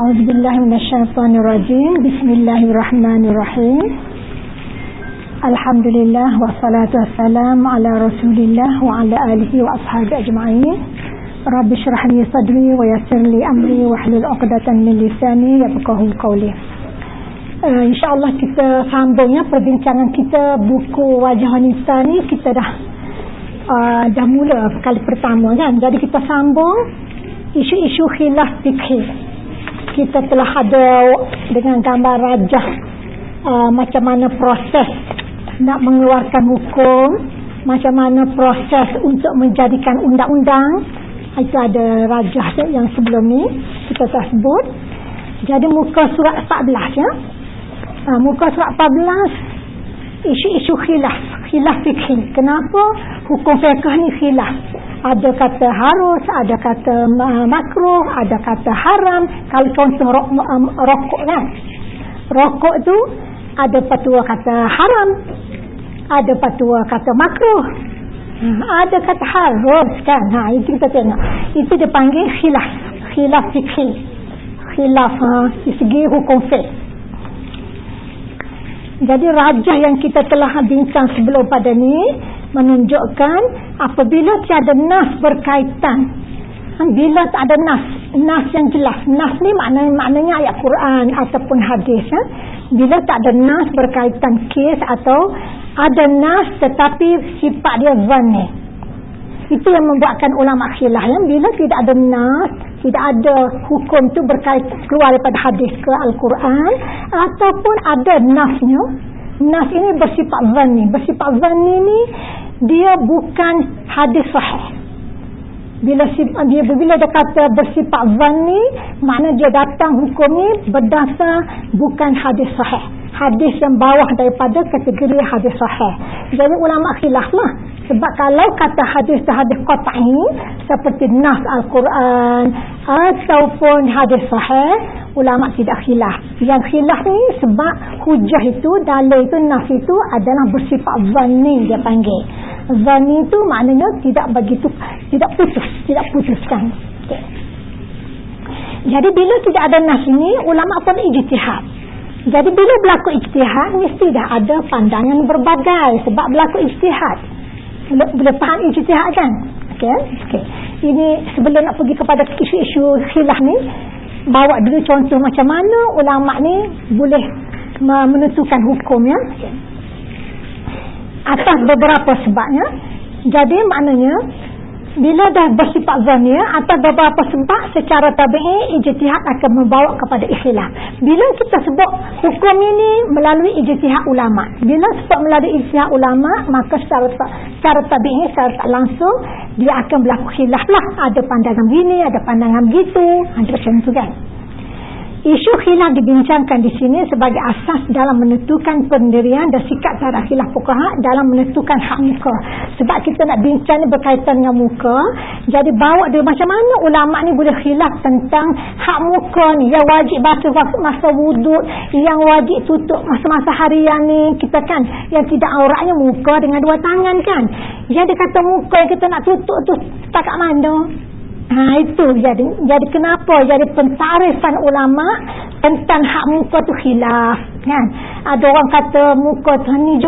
A'udzubillahi minasyaitonirrajim. Bismillahirrahmanirrahim. Alhamdulillah wassalatu wassalamu ala Rasulillah wa ala alihi wa ashabi ajma'in. Rabbi shrah li sadri wa yassir li amri wa hlul 'uqdatan min lisani yafqahu qawli. Insya-Allah kita sambungnya perbincangan kita buku Wajah Wanita ni. Kita dah mula kali pertama kan. Jadi kita sambung isu-isu khilaf fiqh. Kita telah ada dengan gambar rajah macam mana proses nak mengeluarkan hukum, macam mana proses untuk menjadikan undang-undang. Itu ada rajah yang sebelum ni kita telah sebut. Jadi muka surat 14 ya. Muka surat 14 isu-isu khilaf fiqh. Kenapa hukum fiqh ni khilaf? Ada kata harus, ada kata makruh, ada kata haram. Kalau contoh rokok kan, rokok tu ada fatwa kata haram, ada fatwa kata makruh, ada kata harus kan. Itu kita tengok, itu dipanggil khilaf fiqh. Khilaf di segi hukum fiqh. Jadi rajah yang kita telah bincang sebelum pada ni menunjukkan apabila tiada nas berkaitan, bila tak ada nas yang jelas. Nas ni maknanya ayat Quran ataupun hadis. Bila tak ada nas berkaitan kes atau ada nas tetapi sifat dia zanni, itu yang membuatkan ulama khilaf. Bila tidak ada nas, tidak ada hukum tu berkaitan keluar daripada hadis ke Al-Quran, ataupun ada nasnya. Nas ini bersifat zanni. Bersifat zanni ni dia bukan hadis sahih. Bila dia kata bersifat zanni, makna dia datang hukum ni berdasar bukan hadis sahih, hadis yang bawah daripada kategori hadis sahih. Jadi ulama khilaf lah. Sebab kalau kata hadis qat'i seperti nas Al-Quran ataupun hadis sahih, ulama tidak khilaf. Yang khilaf ni sebab hujah itu, dalil itu, nas itu adalah bersifat zanni dia panggil. Zanni itu maknanya tidak putuskan. Okay. Jadi bila tidak ada nas ini, ulama pun ijtihad. Jadi bila berlaku ijtihad, mesti dah ada pandangan berbagai sebab berlaku ijtihad. Boleh faham ijtihad kan? Okay. Ini sebelum nak pergi kepada isu-isu khilaf ni, bawa dulu contoh macam mana ulama ni boleh menentukan hukum ya. Atas beberapa sebabnya. Jadi maknanya bila dah bersifat zanni, atas beberapa sebab secara tabi'i ijtihad akan membawa kepada khilaf. Bila kita sebut hukum ini melalui ijtihad ulama, bila sebut melalui ijtihad ulama, maka secara tabi'i, secara tak langsung dia akan berlaku khilaf lah. Ada pandangan begini, ada pandangan begitu, ada macam tu kan. Isu khilaf dibincangkan di sini sebagai asas dalam menentukan pendirian dan sikap terhadap khilaf fuqaha dalam menentukan hak muka. Sebab kita nak bincang ni berkaitan dengan muka, jadi bawa dia macam mana ulama ni boleh khilaf tentang hak muka ni, yang wajib basuh masa wuduk, yang wajib tutup masa-masa harian ni kita kan, yang tidak auratnya muka dengan dua tangan kan. Yang dia kata muka yang kita nak tutup tu setakat mana? Itu jadi kenapa jadi pentarifan ulama tentang hak muka tu khilaf kan. Ada orang kata muka tu ni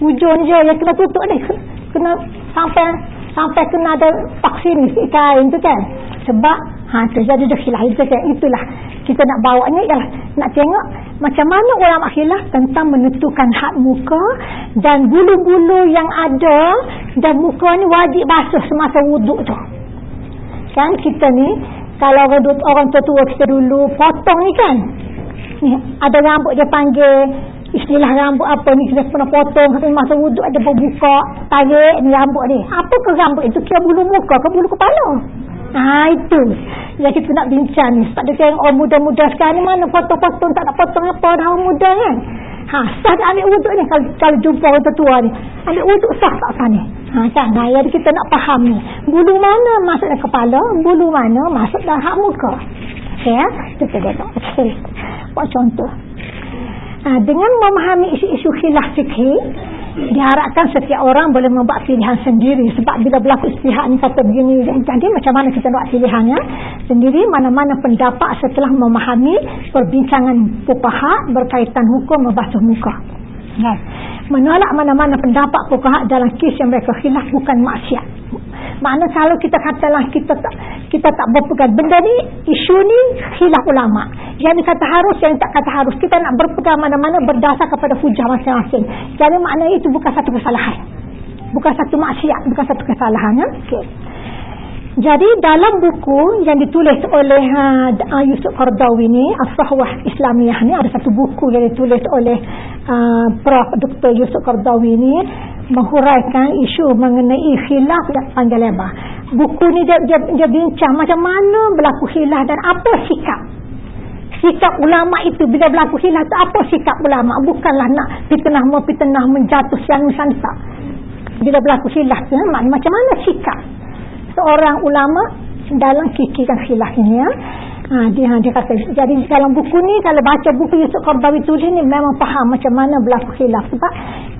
hujung je yang kena tutup ni, kena sampai kena ada vaksin kain tu kan. Sebab tu jadi dah khilaf itu kan. Itulah kita nak bawanya, ialah nak tengok macam mana ulama khilaf tentang menentukan hak muka dan bulu-bulu yang ada, dan muka ni wajib basuh semasa wuduk tu kan. Kita ni kalau orang tua kita dulu potong ni kan, ni ada rambut dia panggil, istilah rambut apa ni, kita pernah potong masa wuduk, ada berbuka tarik ni rambut ni. Apa ke rambut itu? Kira bulu muka ke bulu kepala? Itu yang kita nak bincang ni. Sebab dia tengok orang muda-muda sekarang ni mana potong-potong, tak nak potong apa dah orang muda kan. Sah tak ambil wuduk ni kalau jumpa orang tua ni, ambil wuduk sah tak sah ni kan. Jadi kita nak faham ni, bulu mana masuk dalam kepala, bulu mana masuk dalam hak muka. Ya, kita tengok. Buat contoh. Dengan memahami isu-isu khilaf fiqh, diharapkan setiap orang boleh membuat pilihan sendiri. Sebab bila berlaku ijtihad ni kata begini, jadi macam mana kita buat pilihannya? sendiri mana-mana pendapat setelah memahami perbincangan fuqaha berkaitan hukum membasuh muka. Menolak mana-mana pendapat fuqaha dalam kes yang mereka khilaf bukan maksiat. Makna kalau kita katalah kita tak berpegang benda ni, isu ni khilaf ulama. Yang dikata harus, yang tak kata harus. Kita nak berpegang mana-mana berdasar kepada hujah masing-masing. Jadi makna itu bukan satu kesalahan. Bukan satu maksiat, bukan satu kesalahan. Okey. Jadi dalam buku yang ditulis oleh Yusuf Qaradawi ni, As-Sahwah Islamiyah ni, ada satu buku yang ditulis oleh Prof. Dr. Yusuf Qaradawi ni menghuraikan isu mengenai khilaf dan panjang lebar. Buku ni dia bincang macam mana berlaku khilaf dan apa sikap ulama itu bila berlaku khilaf tu, apa sikap ulama. Bukanlah nak fitnah menjatuh siang-siang tak. Bila berlaku khilaf tu, macam mana sikap seorang ulama dalam kikiran khilaf ini, ya. Dia kata, jadi dalam buku ni, kalau baca buku Yusuf Qaradawi tulis ni, memang faham macam mana berlaku khilaf. Sebab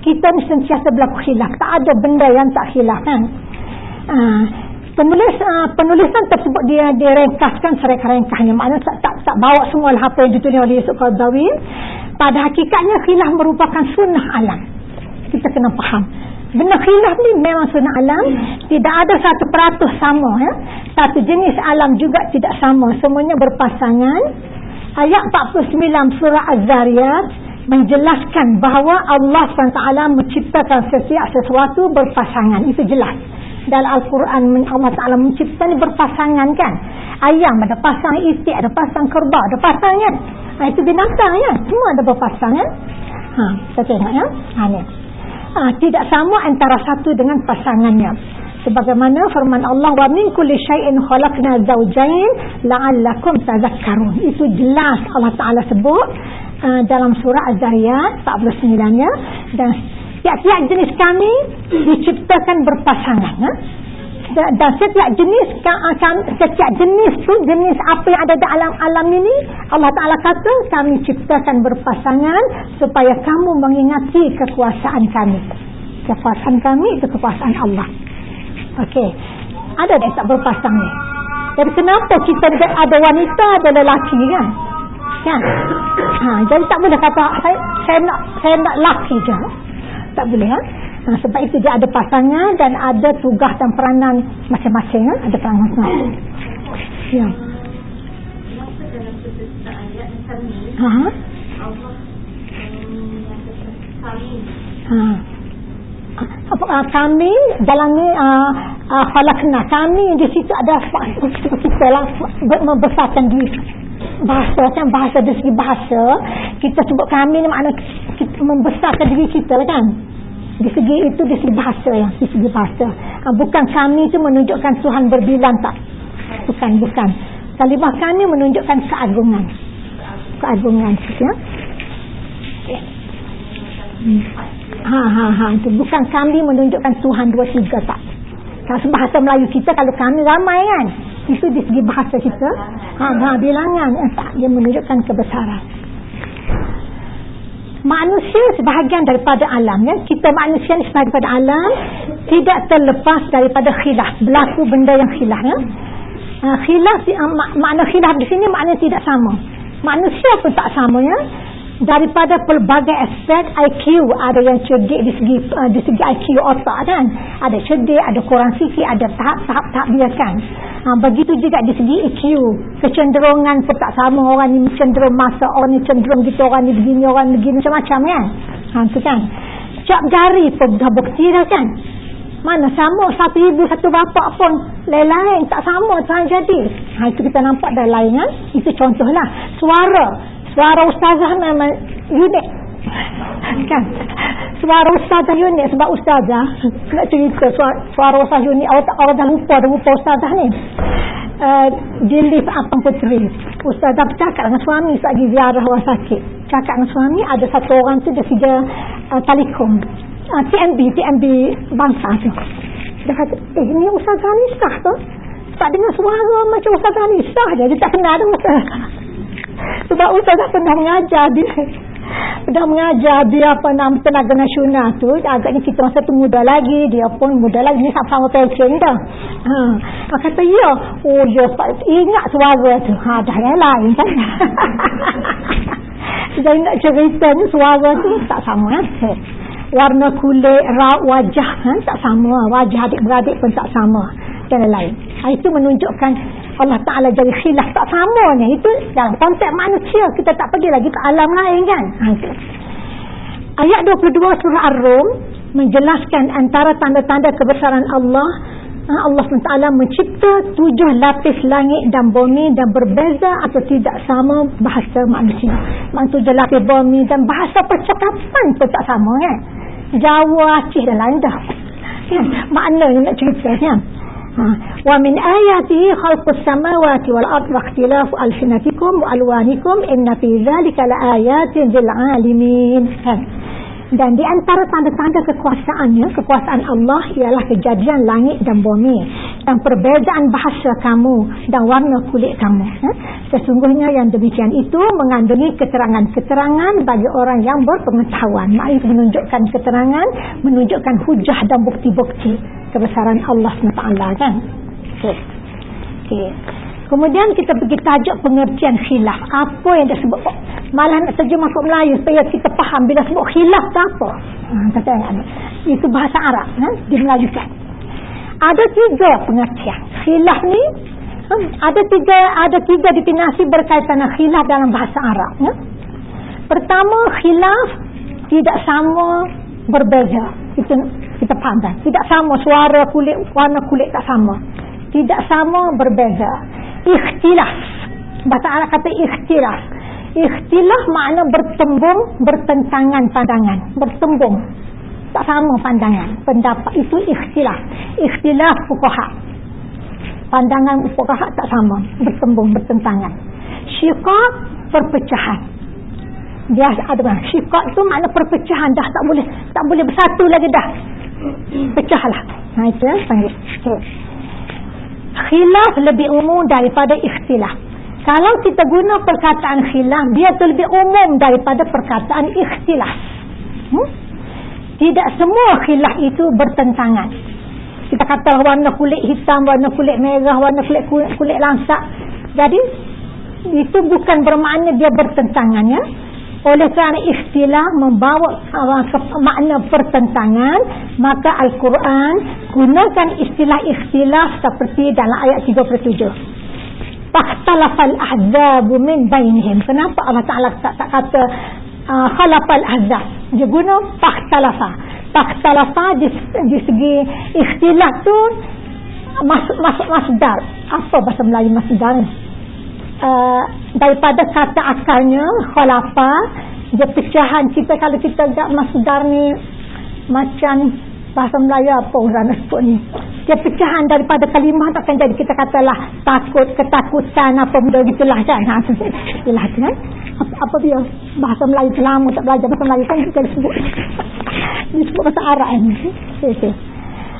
kita ni sentiasa berlaku khilaf, tak ada benda yang tak khilaf, kan. Penulisan tersebut dia ringkaskan sereka-ringkasnya, maknanya tak bawa semua apa yang ditulis oleh Yusuf Qaradawi. Pada hakikatnya khilaf merupakan sunnah alam. Kita kena faham benda khilaf ni memang sunnah alam, tidak ada 100% sama, ya. Satu jenis alam juga tidak sama, semuanya berpasangan. Ayat 49 surah Az-Zariyat menjelaskan bahawa Allah SWT menciptakan setiap sesuatu berpasangan. Itu jelas dalam Al-Quran. Allah Ta'ala menciptakan berpasangan, kan. Ayam ada pasang, itik ada pasang, kerbau ada pasang, kan. Itu binatang, ya, semua ada berpasangan. Kita tengok, ya. Ni tidak sama antara satu dengan pasangannya. Sebagaimana firman Allah, wa min kulli syai'in khalaqna zawjayn la'allakum tadhakkarun. Itu jelas Allah Ta'ala sebut dalam surah Az-Zariyat 49-nya. Dan tiap-tiap jenis kami diciptakan berpasangan, dan setiap jenis tu, jenis apa yang ada dalam alam ini, Allah Ta'ala kata kami ciptakan berpasangan supaya kamu mengingati kekuasaan kami. Kekuasaan kami itu kekuasaan Allah. Okey. Ada yang tak berpasang ni. Jadi kenapa kita ada wanita, ada lelaki, kan? Jadi tak boleh kata saya nak lelaki je. Tak boleh, kan? Sebab itu dia ada pasangan dan ada tugas dan peranan masing-masing, kan? Ada peranan masing-masing. Ya. Kami dalam ni khalaqna, kami di situ ada kita lah membesarkan diri. Bahasa dari segi bahasa kita sebut kami ni makna kita membesarkan diri kita lah, kan. Di segi bahasa, ya, di segi bahasa. Bukan kami itu menunjukkan Tuhan berbilang, tak. Bukan. Kalimah kami menunjukkan keagungan, ya. Itu bukan kami menunjukkan Tuhan 2, 3, tak. Kalau bahasa Melayu kita, kalau kami ramai, kan, itu di segi bahasa kita, bilangan, tak, dia menunjukkan kebesaran. Manusia sebahagian daripada alam, ya. Kita manusia ni sebahagian daripada alam, tidak terlepas daripada khilaf. Berlaku benda yang khilaf, ya. Khilaf, makna khilaf di sini makna tidak sama. Manusia pun tak sama, ya. Daripada pelbagai aspek IQ, ada yang cerdik di segi IQ otak, kan. Ada cerdik, ada kurang sikit, ada tahap dia, kan. Begitu juga di segi IQ, kecenderungan pun tak sama. Orang ni cenderung masak, orang ni cenderung gitu, orang ni begini, orang begini, macam-macam, kan. Itu, kan. Cap jari pun dah bukti dah, kan. Mana sama, satu ibu satu bapa pun lain-lain, tak sama Tuhan jadi. Itu kita nampak dah lain, kan. Itu contohlah. Suara ustazah memang unik, kan. Suara ustazah unik sebab ustazah nak cerita suara ustazah unik. Orang dah lupa ustazah ni. Di lift Apang Puteri, ustazah bercakap dengan suami saat pergi ziarah orang sakit. Cakap dengan suami, ada satu orang tu dia kerja Telekom, TMB bangsa tu. Dia kata, ni Ustazah Anisah tu. Tak dengar suara macam Ustazah Anisah je. Dia tak kenal dengan Ustazah. Sebab Ustazah pernah mengajar dia. dah mengajar dia tenaga nasional tu, agaknya kita masa tu muda lagi, dia pun muda lagi, ni sama pension dah. Dia kata ya, oh ya, ingat suara tu. Dah yang lain kan. Saya nak ceritanya suara tu tak sama kan. Warna kulit, raut wajah tak sama, wajah adik-beradik pun tak sama dan lain-lain. Itu menunjukkan Allah Ta'ala jadi khilaf tak samanya. Itu dalam konteks manusia, kita tak pergi lagi ke alam lain kan. Ayat 22 surah Ar-Rum menjelaskan antara tanda-tanda kebesaran Allah. Allah SWT mencipta 7 lapis langit dan bumi dan berbeza atau tidak sama bahasa manusia. 7 lapis bumi dan bahasa percakapan pun tak sama kan. Jawa, Aceh dan lain dah kan? Makna yang nak cerita kan. Wa min ayatihi khalqus samawati wal ardi wa ikhtilafu alsinatikum wa alwanikum inna fi dzalika laayatin lil alimin. Dan di antara tanda-tanda kekuasaan Allah ialah kejadian langit dan bumi dan perbezaan bahasa kamu dan warna kulit kamu. Sesungguhnya yang demikian itu mengandungi keterangan-keterangan bagi orang yang berpengetahuan. Maksudnya menunjukkan keterangan, menunjukkan hujah dan bukti-bukti kebesaran Allah SWT kan. Okey. Kemudian kita pergi tajuk pengertian khilaf. Apa yang disebut? Malah nak terjemah ke Melayu supaya kita faham bila sebut khilaf tu apa. Kata itu bahasa Arab dimelajukan. Ada 3 pengertian. Khilaf ni ada tiga definisi berkaitan dengan khilaf dalam bahasa Arab. Pertama, khilaf tidak sama, berbeza. Itu kita faham kan? Tidak sama suara kulit, warna kulit tak sama. Tidak sama, berbeza. Ikhtilaf. Bahasa Arab kata ikhtilaf. Ikhtilaf makna bertembung, bertentangan pandangan. Bertembung. Tak sama pandangan, pendapat. Itu ikhtilaf. Ikhtilaf fuqaha. Pandangan fuqaha tak sama. Bertembung, bertentangan. Syiqaq, perpecahan. Dia ada syiqaq tu makna perpecahan. Dah tak boleh bersatu lagi dah. Pecahlah. Itu panggil. Khilaf lebih umum daripada ikhtilaf. Kalau kita guna perkataan khilaf, dia tu lebih umum daripada perkataan ikhtilaf. Tidak semua khilaf itu bertentangan. Kita kata warna kulit hitam, warna kulit merah, warna kulit langsak. Jadi itu bukan bermakna dia bertentangan ya. Oleh kerana ikhtilaf membawa makna pertentangan, maka Al-Quran gunakan istilah ikhtilaf seperti dalam ayat 37. Fakhtalafal ahzabu min bainihim. Kenapa Allah Ta'ala tak kata khalafal ahzab? Dia guna fakhtalafa. Fakhtalafa di segi ikhtilaf tu masdar. Apa bahasa Melayu masdar? Daripada kata akalnya khalafa, dia pecahan. Kita kalau kita agak masdar ni macam bahasa Melayu apa orang nak sebut ni, dia pecahan daripada kalimah takkan jadi kita katalah takut, ketakutan apa benda gitulah kan. Itulah kan. Apa dia bahasa Melayu lama tak belajar bahasa Melayu kan kita disebut bahasa Arab ni.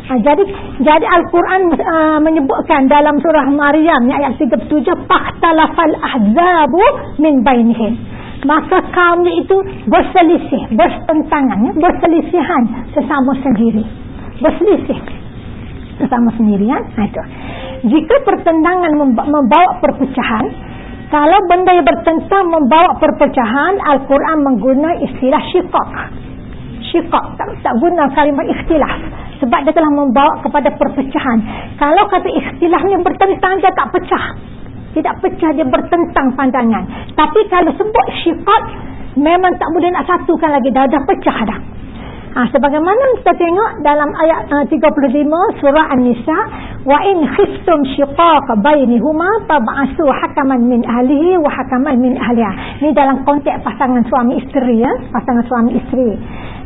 Jadi Al-Quran menyebutkan dalam surah Maryam ayat 37, fakhtalafal ahzabu min bainihim. Maka kaumnya itu berselisih, bertentangan, berselisihan sesama sendiri. Berselisih sesama sendiri kan? Itu. Jika pertentangan membawa perpecahan, kalau benda yang bertentang membawa perpecahan, Al-Quran menggunakan istilah syiqaq. Syiqaq, tak guna kalimah ikhtilaf. Sebab dia telah membawa kepada perpecahan. Kalau kata ikhtilaf ni bertentang, dia tak pecah. Tidak pecah, dia bertentang pandangan. Tapi kalau sebut syiqaq, memang tak boleh nak satukan lagi. Dah pecah dah. Sebagaimana kita tengok dalam ayat 35 surah An-Nisa, wa in khiftum syiqaqa bainihuma fab'asu hakaman min ahlihi wa hakaman min ahliha. Ini dalam konteks pasangan suami isteri ya, pasangan suami isteri.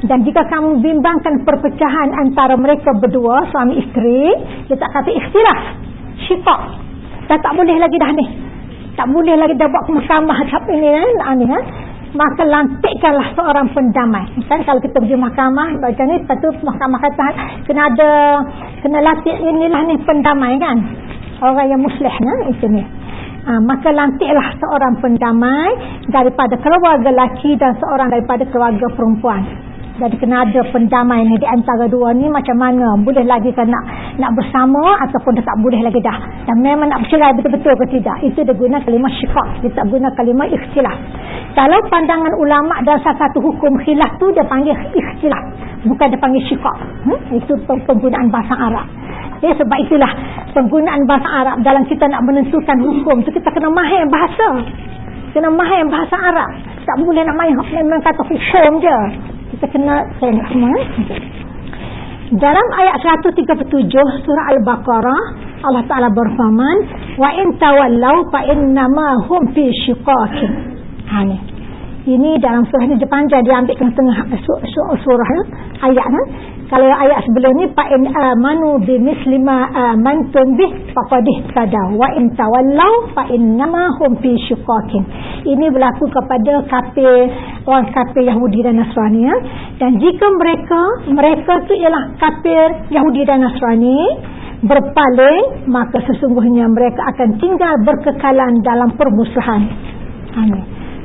Dan jika kamu bimbangkan perpecahan antara mereka berdua suami isteri, dia tak kata ikhtilaf, syiqaq. Dah tak boleh lagi dah ni. Tak boleh lagi dah buat mahkamah macam ini kan. Maka lantikkanlah seorang pendamai. Kan kalau kita pergi mahkamah macam ni, lepas tu mahkamah kata kena latih inilah ni pendamai kan. Orang yang muslih itu ni. maka lantiklah seorang pendamai daripada keluarga lelaki dan seorang daripada keluarga perempuan. Jadi kena ada pendamai ni di antara dua ni. Macam mana boleh lagi kan nak bersama ataupun tak boleh lagi dah, dan memang nak bercerai betul-betul ke tidak. Itu dia guna kalimah syiqaq, dia tak guna kalimah ikhtilaf. Kalau pandangan ulama' dan salah satu hukum khilaf tu dia panggil ikhtilaf, bukan dia panggil syiqaq. Itu penggunaan bahasa Arab. Sebab itulah penggunaan bahasa Arab dalam kita nak menentukan hukum tu, kita kena mahir bahasa, kena mahir bahasa Arab. Tak boleh nak main kata hukum je. Kita kena tengok semua. Dalam ayat 137 surah Al-Baqarah, Allah Ta'ala berfirman, wa in tawallaw fa innama hum fi shiqaqin. Ini dalam surah ni dia panjang, dia ambil tengah surah ayat ni. Kalau ayat sebelum ni, fa in amanu bi mislima amantum bih faqad ihtadaw wa in tawallaw fa innama hum fi shiqaqin. Ini berlaku kepada kafir, orang kafir Yahudi dan Nasrani, ya. Dan jika mereka tu ialah kafir Yahudi dan Nasrani berpaling, maka sesungguhnya mereka akan tinggal berkekalan dalam permusuhan.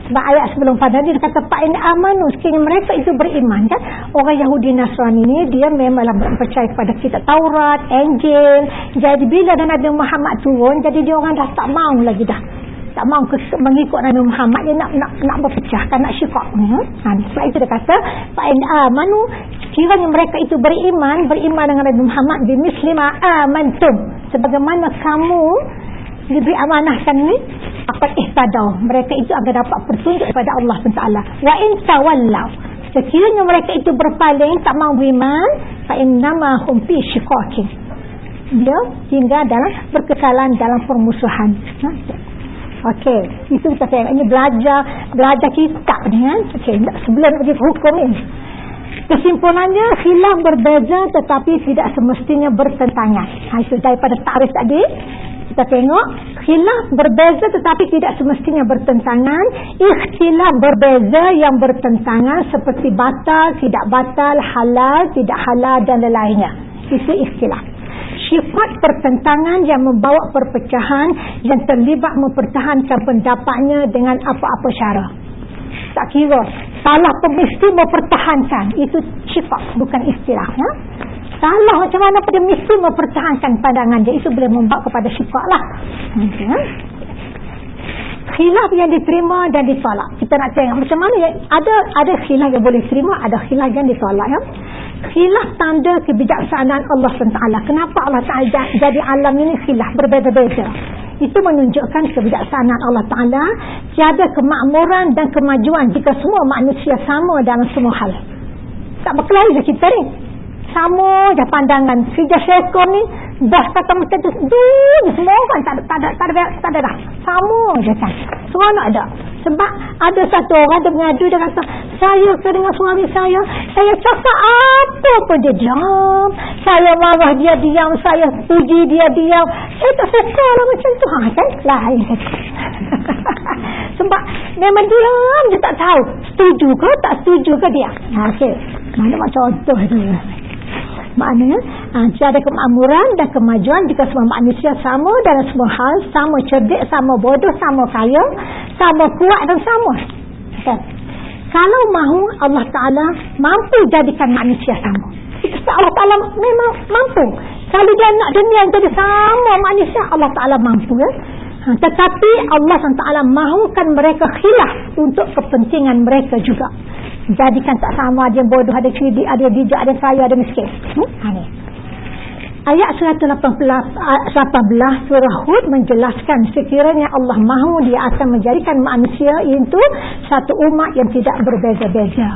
Sebab ayat sebelum pada dia kata fa'in amanu, sekiranya mereka itu beriman, kan. Orang Yahudi Nasrani ni dia memanglah percaya kepada kitab Taurat, Injil. Jadi bila dah Nabi Muhammad turun, jadi dia orang dah tak mau lagi dah, tak mau mengikut Nabi Muhammad. Dia nak berpecahkan, nak syiqaq. Sebab itu dia kata fa'in amanu, sekiranya mereka itu beriman dengan Nabi Muhammad bimislima amantum, sebagaimana kamu diberi amanahkan ni, akan ihtadaw, mereka itu akan dapat petunjuk daripada Allah SWT. Wa in tawallaw, sekiranya mereka itu berpaling, tak mahu beriman, fa innama hum fi shiqaqin, dia tinggal dalam berkekalan dalam permusuhan. Okey, itu kita tengok. Ini belajar kitab ni, kan. Okey, sebelum pergi ke hukum ni, kesimpulannya khilaf berbeza tetapi tidak semestinya bertentangan. Itu daripada takrif tadi. Kita tengok khilaf berbeza tetapi tidak semestinya bertentangan. Ikhtilaf berbeza yang bertentangan seperti batal, tidak batal, halal, tidak halal dan lain-lainnya. Itu ikhtilaf. Sifat pertentangan yang membawa perpecahan, yang terlibat mempertahankan pendapatnya dengan apa-apa cara. Tak kira salah pun mesti mempertahankan. Itu sifat, bukan ikhtilaf, ya. Salah macam mana pada mesti mempertahankan pandangan dia. Itu boleh membawa kepada sifat lah. Khilaf yang diterima dan ditolak, kita nak tengok macam mana ya. Ada khilaf yang boleh terima, ada khilaf yang ditolak, ya. Khilaf tanda kebijaksanaan Allah SWT. Kenapa Allah Ta'ala jadi alam ini khilaf berbeza-beza? Itu menunjukkan kebijaksanaan Allah Ta'ala. Tiada kemakmuran dan kemajuan jika semua manusia sama dalam semua hal. Tak berkelahi je kita ni, sama je pandangan. Kerja syekor ni dah kata macam tu, semua orang tak ada dah, sama je, kan. Semua nak ada. Sebab ada satu orang dia mengadu, dia kata saya dengan suami saya cakap apa pun dia diam, saya marah dia diam, saya puji dia diam. Saya tak suka lah macam tu, kan. Lain sebab memang diam, dia tak tahu setuju ke tak setuju ke dia. Okay. Mana macam contoh dia. Maknanya tiada kemakmuran dan kemajuan jika semua manusia sama dalam semua hal, sama cerdik, sama bodoh, sama kaya, sama kuat dan sama. Okay. Kalau mahu, Allah Ta'ala mampu jadikan manusia sama. Allah Ta'ala memang mampu. Kalau dia nak dunia jadi sama manusia, Allah Ta'ala mampu, ya. Tetapi Allah SWT mahukan mereka khilaf untuk kepentingan mereka juga. Jadikan tak sama, ada yang bodoh, ada cerdik, ada bijak, ada kaya, ada miskin. Ayat 118 surah Hud menjelaskan sekiranya Allah mahu, dia akan menjadikan manusia itu satu umat yang tidak berbeza-beza.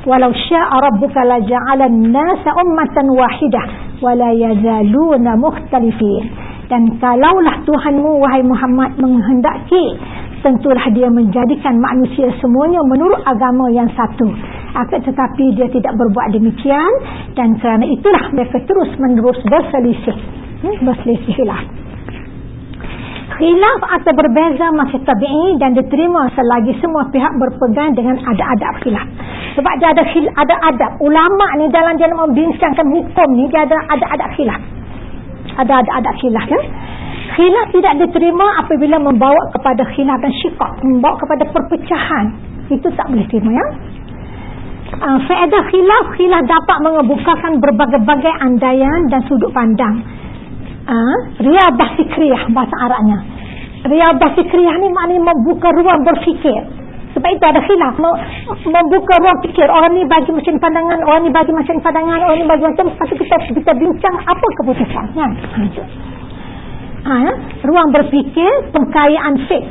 Walau sya'a rabbuka la ja'ala an-nasa ummatan wahidah wa la yazaluna mukhtalifin. Dan kalaulah Tuhanmu, wahai Muhammad, menghendaki, tentulah dia menjadikan manusia semuanya menurut agama yang satu. Akan tetapi dia tidak berbuat demikian, dan kerana itulah mereka terus menerus berselisih. Berselisihlah. Khilaf atau berbeza masih tabi'i dan diterima selagi semua pihak berpegang dengan adab khilaf. Sebab dia ada adab. Ulama ni dalam dia membincangkan hukum ni, dia ada adab khilaf. Ada khilaf, ya. Khilaf tidak diterima apabila membawa kepada khilaf dan syiqaq, membawa kepada perpecahan. Itu tak boleh terima, ya. Faedah khilaf dapat mengebukakan berbagai-bagai andaian dan sudut pandang. Riyadhah fikriyah bahasa Arabnya. Riyadhah fikriyah ni maknanya membuka ruang berfikir. Sebab itu ada khilaf, membuka ruang fikir. Orang ni bagi macam pandangan, orang ni bagi macam pandangan, orang ni bagi macam, lepas tu kita bincang apa keputusan, kan? Ruang berfikir, pengkayaan fiqh,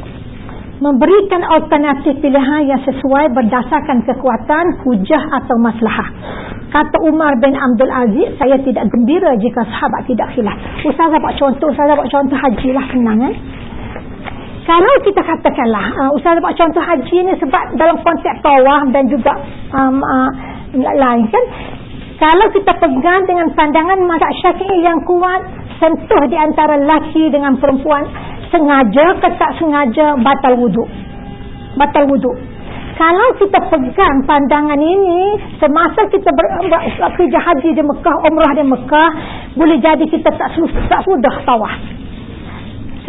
memberikan alternatif pilihan yang sesuai berdasarkan kekuatan, hujah atau maslahah. Kata Umar bin Abdul Aziz, saya tidak gembira jika sahabat tidak khilaf. Ustazah buat contoh haji lah, senang, kan? Kalau kita katakanlah Ustazah buat contoh haji ni sebab dalam konteks tawaf dan juga lain, kan? Kalau kita pegang dengan pandangan mazhab Syafi'i yang kuat, sentuh di antara lelaki dengan perempuan sengaja ke tak sengaja batal wuduk. Kalau kita pegang pandangan ini semasa kita kerja haji di Mekah, umrah di Mekah, boleh jadi kita tak sudah tawaf.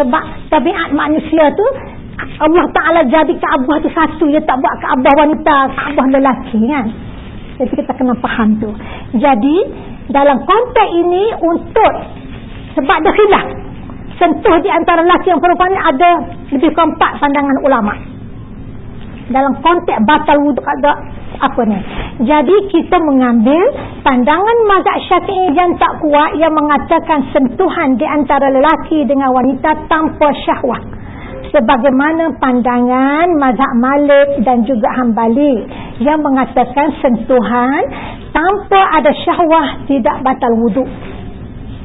Sebab tabiat manusia tu, Allah Ta'ala jadi Kaabah tu satu, dia tak buat Kaabah wanita, Kaabah lelaki, kan? Jadi kita kena faham tu. Jadi dalam konteks ini, untuk sebab dah khilaf, sentuh di antara lelaki dan perempuan ni ada lebih kurang 4 pandangan ulama dalam konteks batal wuduk ada apa ni. Jadi kita mengambil pandangan mazhab Syafi'i yang tak kuat, yang mengatakan sentuhan di antara lelaki dengan wanita tanpa syahwat, sebagaimana pandangan mazhab Malik dan juga Hambali yang mengatakan sentuhan tanpa ada syahwah tidak batal wuduk.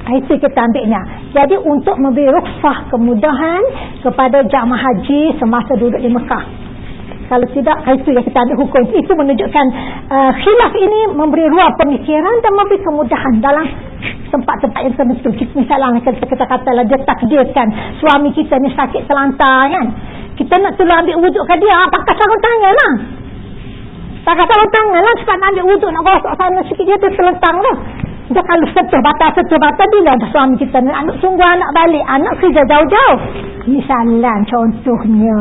Itu kita ambilnya. Jadi untuk memberi rukhsah, kemudahan kepada jamaah haji semasa duduk di Mekah. Kalau tidak, itu yang kita ambil hukum. Itu menunjukkan khilaf ini memberi ruang pemikiran dan memberi kemudahan dalam tempat-tempat yang tertentu. Misalnya kita katalah dia takdirkan suami kita ni sakit terlantar, kan? Kita nak tolong ambil wuduk ke dia, pakai sarung tangan lah. Pakai sarung tangan lah sebab nak ambil wuduk, nak gosok sana sikit, dia terlentang lah. Dia kalau sentuh batal bila dah suami kita ni sungguh anak balik, anak kerja jauh-jauh. Misalnya contohnya.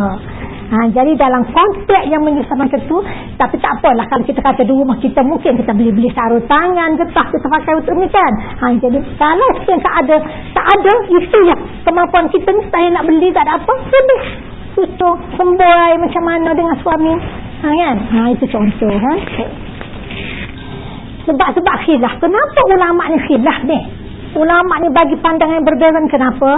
Jadi dalam konteks yang menyusahkan itu, tapi tak apalah kalau kita kata di rumah kita mungkin kita beli sarung tangan, getah kita pakai untuk ni, kan? Jadi kalau yang tak ada itu ya kemampuan kita ni, saya nak beli tak ada apa, lebih susah semboy macam mana dengan suami, kan? Itu contoh, kan? Sebab khilaf. Kenapa ulama ni khilaf ni? Ulama ni bagi pandangan yang berbeza. Kenapa?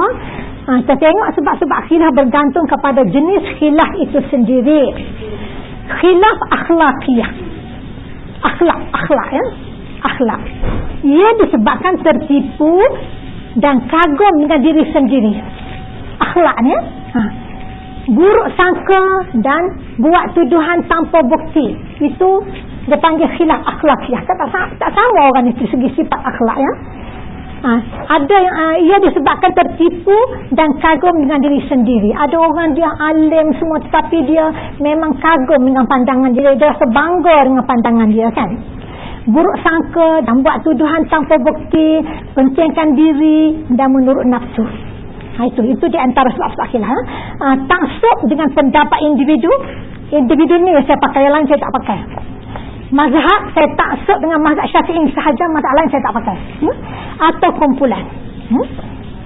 Kita tengok sebab khilaf bergantung kepada jenis khilaf itu sendiri. Khilaf akhlakiyah. Akhlak, ya. Akhlak. Ia disebabkan tertipu dan kagum dengan diri sendiri. Akhlaknya buruk sangka dan buat tuduhan tanpa bukti. Itu dia panggil khilaf akhlakiyah. Tak sama orang itu segi sifat akhlak, ya. Ada yang ia disebabkan tertipu dan kagum dengan diri sendiri. Ada orang dia alim semua tetapi dia memang kagum dengan pandangan dia, dia rasa bangga dengan pandangan dia, kan? Buruk sangka dan buat tuduhan tanpa bukti, pentingkan diri dan menurut nafsu. Itu di antara sebab-sebab khilaf. Taksub dengan pendapat individu ni saya pakai, yang lain saya tak pakai. Mazhab saya taksub dengan mazhab Syafi'i sahaja, mazhab lain saya tak pakai. Atau kumpulan.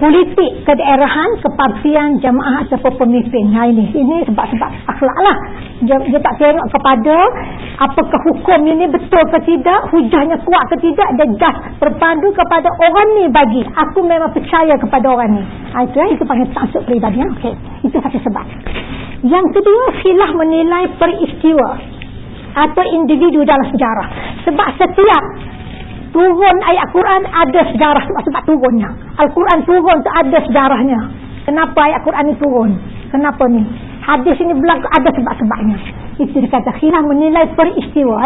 Politik, kedaerahan, kepartian, jamaah ataupun pemimpin. Ini sebab-sebab akhlak lah. Dia tak tengok kepada apakah hukum ini betul ke tidak, hujahnya kuat ke tidak, dia just berpandu kepada orang ni bagi. Aku memang percaya kepada orang ni. Itu panggil taksub peribadi. Okay. Itu satu sebab. Yang kedua, khilaf menilai peristiwa atau individu dalam sejarah. Sebab setiap turun ayat Quran ada sejarah, sebab turunnya. Al-Quran turun tu ada sejarahnya. Kenapa ayat Quran ni turun? Kenapa ni? Hadis ini berlaku, ada sebab-sebabnya. Itu dikata khilaf menilai peristiwa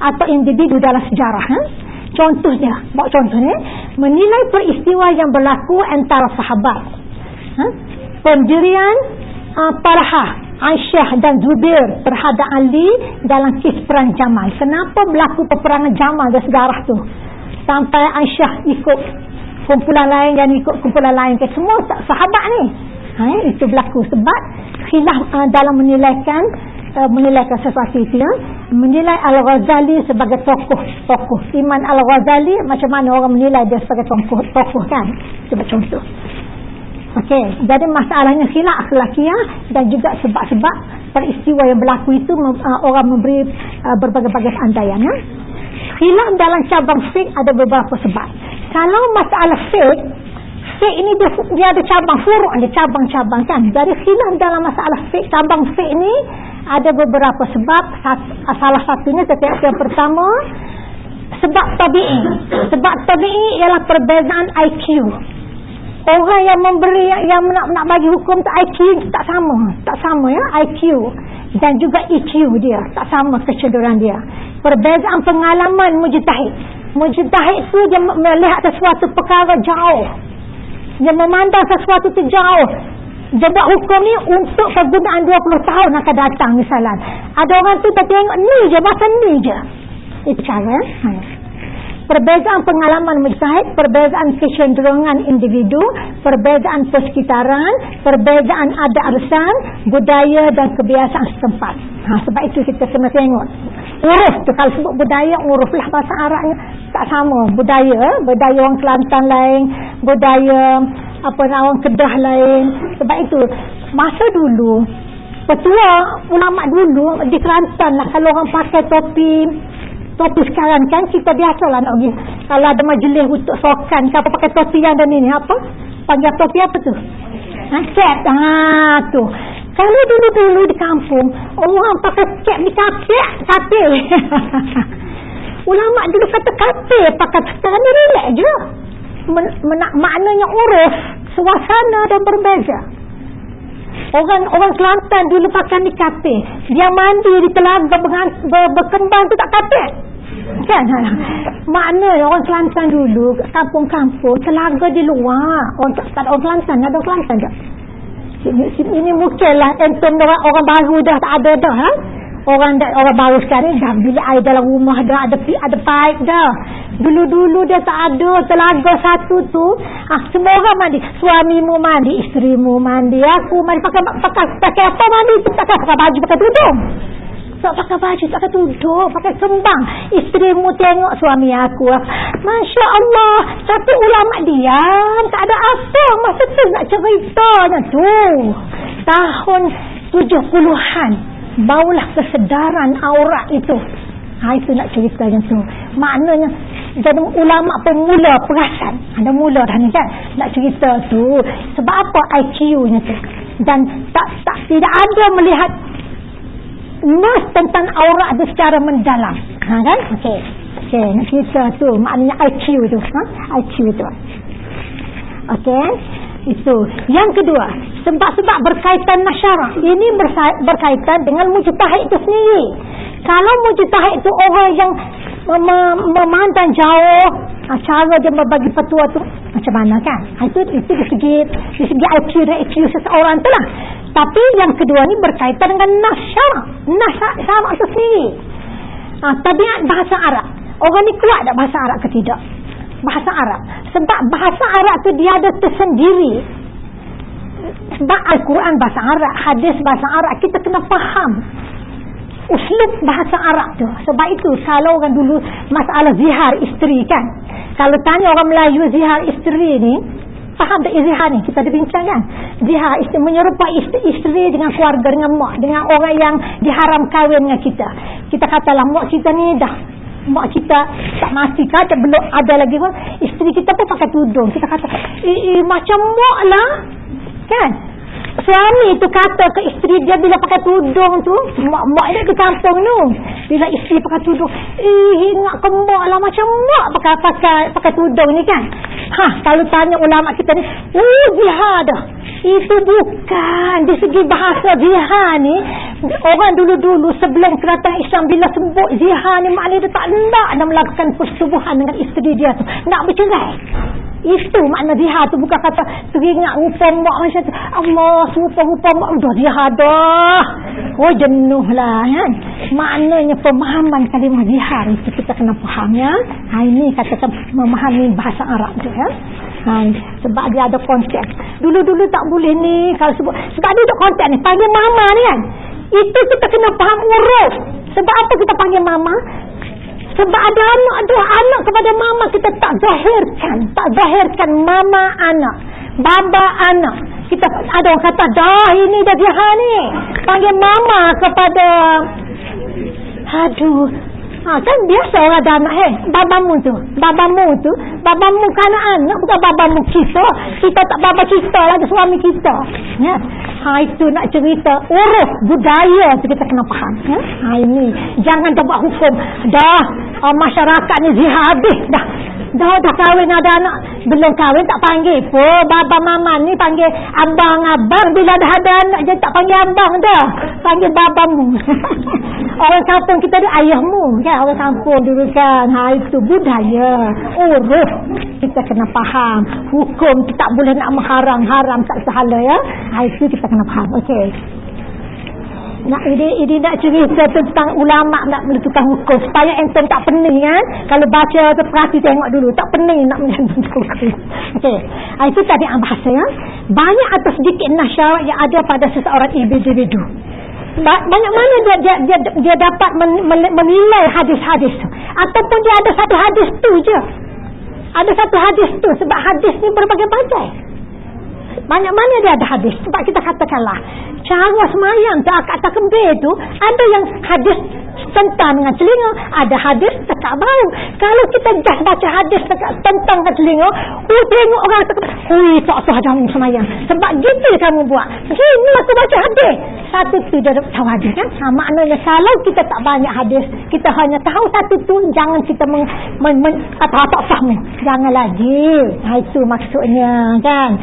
atau individu dalam sejarah. Contohnya, menilai peristiwa yang berlaku antara sahabat. Pendirian Talhah, Aisyah dan Zubair terhadap Ali dalam kes perang Jamal. Kenapa berlaku peperangan Jamal dan sejarah tu sampai Aisyah ikut kumpulan lain yang ikut kumpulan lain ke, semua sahabat ni. Itu berlaku sebab khilaf dalam menilaikan sesuatu itu, menilai Al-Ghazali sebagai tokoh. Iman Al-Ghazali macam mana orang menilai dia sebagai tokoh kan, sebagai contoh. Okey, jadi masalahnya khilaf akhlakiyah dan juga sebab-sebab peristiwa yang berlaku itu orang memberi berbagai-bagai andaian. Khilaf dalam cabang fiqh ada beberapa sebab. Kalau masalah fiqh ini dia ada cabang furu', ada cabang-cabang kan. Jadi khilaf dalam masalah fiqh, cabang fiqh ni ada beberapa sebab. Salah satunya yang pertama sebab tabi'i. Sebab tabi'i ialah perbezaan IQ. Orang yang memberi, yang nak bagi hukum tu IQ tak sama ya, IQ dan juga EQ dia tak sama, kecenderungan dia. Perbezaan pengalaman mujtahid tu dia melihat sesuatu perkara jauh, dia memandang sesuatu tu jauh. Dia buat hukum ni untuk kegunaan 20 tahun akan datang misalnya. Ada orang tu tak tengok ni je, bahasa ni je. Itu cara. Perbezaan pengalaman mujtahid, perbezaan kecenderungan individu, perbezaan persekitaran, perbezaan adat arisan, budaya dan kebiasaan setempat. Sebab itu kita kena tengok uruf tu. Kalau sebut budaya, uruf lah bahasa Arabnya tak sama. Budaya orang Kelantan lain, budaya orang Kedah lain. Sebab itu masa dulu petua ulama dulu di Kelantan lah, kalau orang pakai topi sekarang kan kita biasalah nak pergi kalau ada majlis untuk sokan ke apa, pakai topi yang ada ni apa panggil topi apa tu, cap. Tu kalau dulu di kampung orang pakai cap di kape. Ulama dulu kata kape pakai, sekarang ni relax je. Maknanya uruf, suasana dan berbeza. Orang Kelantan dulu pakai ni kape, dia mandi di telaga berkembang tu tak kape kan. Maknanya orang Kelantan dulu kampung-kampung telaga di luar. Orang Kelantan ada orang Kelantan tak? Ini mungkinlah entum orang baru dah tak ada dah. Orang baru sekarang dah bilik air dalam rumah dah ada pipe dah. Dulu dia tak ada telaga satu tu. Semua orang mandi. Suamimu mandi, isterimu mandi, aku mandi. Pakai apa mandi? Pakai baju, pakai tudung. Tak pakai baju, tak pakai tudung, pakai kembang. Isterimu tengok suami aku, Masya Allah. Tapi ulama diam, tak ada apa. Masa tu nak ceritanya tu tahun 70-an barulah kesedaran aurat itu. Itu nak ceritanya tu. Maknanya jadi ulama pemula perasan. Ada mula dah ni kan nak cerita tu. Sebab apa IQ-nya tu. Dan tidak ada melihat nas tentang aurat itu secara mendalam. Kan? Okey, nak cerita tu. Maknanya IQ tu. IQ tu. Okey. Itu. Yang kedua, sebab-sebab berkaitan nasyarah. Ini berkaitan dengan mujtahid itu sendiri. Kalau mujtahid itu orang yang memandang jauh, cara dia membagi fatwa tu macam mana kan? Itu di segi IQ dan EQ seseorang tu lah. Tapi yang kedua ni berkaitan dengan nasyarah. Nasyarah itu sendiri. Tabiat bahasa Arab. Orang ni kuat tak bahasa Arab ke tidak? Bahasa Arab. Sebab bahasa Arab tu dia ada tersendiri. Sebab Al-Quran bahasa Arab, hadis bahasa Arab, kita kena faham uslub bahasa Arab tu. Sebab itu kalau orang dulu masalah zihar isteri kan, kalau tanya orang Melayu zihar isteri ni, faham tak zihar ni? Kita ada bincang kan, zihar isteri, menyerupai isteri dengan keluarga, dengan mak, dengan orang yang diharam kahwin dengan kita. Kita katalah mak kita ni mak kita tak mati kata belum ada lagi pun, isteri kita pun pakai tudung. Kita kata macam mak lah kan. Suami tu kata ke isteri dia bila pakai tudung tu, mak dia ke kampung tu, bila isteri pakai tudung, ingat ke mak lah, macam mak pakai tudung ni kan. Kalau tanya ulama kita ni, zihar dah. Itu bukan di segi bahasa zihar ni. Orang dulu sebelum kedatangan Islam, bila sebut zihar ni, maknanya dia tak nak melakukan persetubuhan dengan isteri dia tu, nak bercerai. Itu makna zihar tu. Bukan kata teringat rupa mak macam tu, Allah rupa mak dah zihar dah, jenuh lah kan. Maknanya pemahaman kalimah zihar itu kita kena faham ya. Ini katakan memahami bahasa Arab tu ya. Sebab dia ada konsep. Dulu-dulu tak boleh ni kalau sebab dia ada konsep ni, panggil mama ni kan. Itu kita kena faham uruf. Sebab apa kita panggil mama? Sebab ada anak kepada mama, kita tak zahirkan mama anak, baba anak. Kita ada orang kata dah ini dah dia ni panggil mama kepada kan biasa orang ada anak babamu kan anak, bukan babamu kita tak baba kita lagi suami kita ya. Itu nak cerita uruf budaya tu kita kena faham ya. Ini jangan buat hukum dah masyarakat ni zihar habis dah kahwin ada anak, belum kahwin tak panggil pun baba mama ni, panggil abang-abang. Bila dah ada anak je tak panggil abang dah, panggil babamu. Orang kampung kita ni ayahmu kan, orang kampung dulu kan. Itu budaya uruf kita kena faham. Hukum tu tak boleh nak mengharam tak salah ya. Itu kita kena faham. Okey, ini nak cerita tentang ulama nak menentukan hukum supaya enten tak pening kan. Kalau baca tu perhati tengok dulu, tak pening nak menentukan hukum. Okey, itu tadi bahasa ya. Banyak atau sedikit nasyarat yang ada pada seseorang individu. Banyak mana dia dapat menilai hadis-hadis tu, ataupun dia ada satu hadis tu je. Ada satu hadis tu, sebab hadis ni berbagai-bagai. Banyak mana dia ada hadis. Sebab kita katakanlah cara semayang tu akad kembir tu, ada yang hadis tentang dengan telinga, ada hadis tekak bau. Kalau kita just baca hadis tentang dengan telinga, tengok orang tak sah jamu semayang. Sebab gitu kamu buat, gini aku baca hadis. Satu tu dia tahu hadis kan. Maknanya kalau kita tak banyak hadis, kita hanya tahu satu tu, jangan kita tak faham, jangan lagi. Itu maksudnya kan.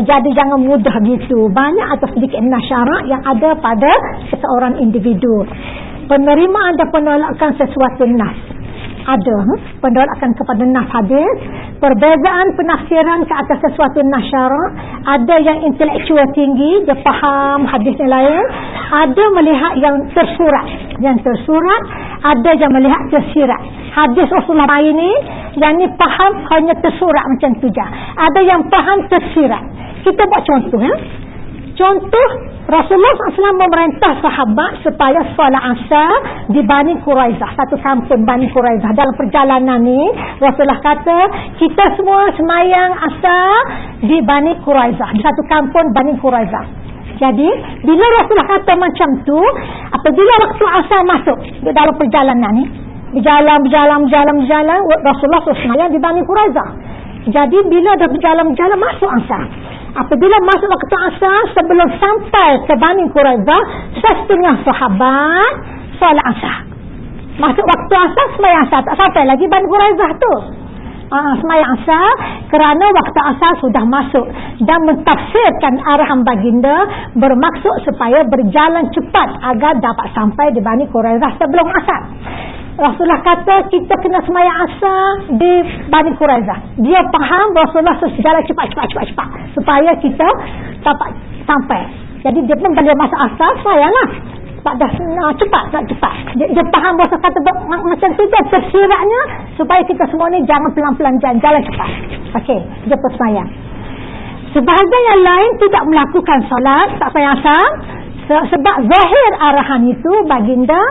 Jadi jangan mudah gitu. Banyak atau sedikit nasyarat yang ada pada seseorang individu. Penerimaan dan penolakan sesuatu nas. Ada penolakan kepada nas hadis. Perbezaan penafsiran ke atas sesuatu nasyarat. Ada yang intelektual tinggi, dia faham hadisnya lain. Ada melihat yang tersurat. Ada yang melihat tersirat. Hadis Rasulullah ini yang ni faham hanya tersurat macam tu je. Ada yang faham tersirat. Kita buat contoh ya. Contoh, Rasulullah SAW memerintah sahabat supaya solat asar di Bani Quraizah, satu kampung Bani Quraizah. Dalam perjalanan ni Rasulullah kata kita semua semayang asar di Bani Quraizah, di satu kampung Bani Quraizah. Jadi bila Rasulullah kata macam tu, apabila waktu asar masuk di dalam perjalanan ni, berjalan Rasulullah SAW di Bani Quraizah. Jadi bila dah berjalan masuk asar, apabila masuk waktu asar, sebelum sampai ke Bani Quraizah, setengah sahabat solat asar. Masuk waktu asar, semayang asar, tak sampai lagi Bani Quraizah tu. Semayang asar kerana waktu asar sudah masuk, dan mentafsirkan arahan baginda bermaksud supaya berjalan cepat agar dapat sampai di Bani Quraizah sebelum asar. Rasulullah kata kita kena semayang asar di Bani Quraizah. Dia faham Rasulullah sejalan cepat supaya kita dapat sampai. Jadi dia pun bila masa asar semayanglah dah cepat. Dia faham Rasulullah kata macam tu, dia tersiratnya supaya kita semua ni jangan pelan-pelan, jalan cepat. Okey, dia pun semayang. Sebahagian yang lain tidak melakukan solat, tak semayang asar, sebab zahir arahan itu baginda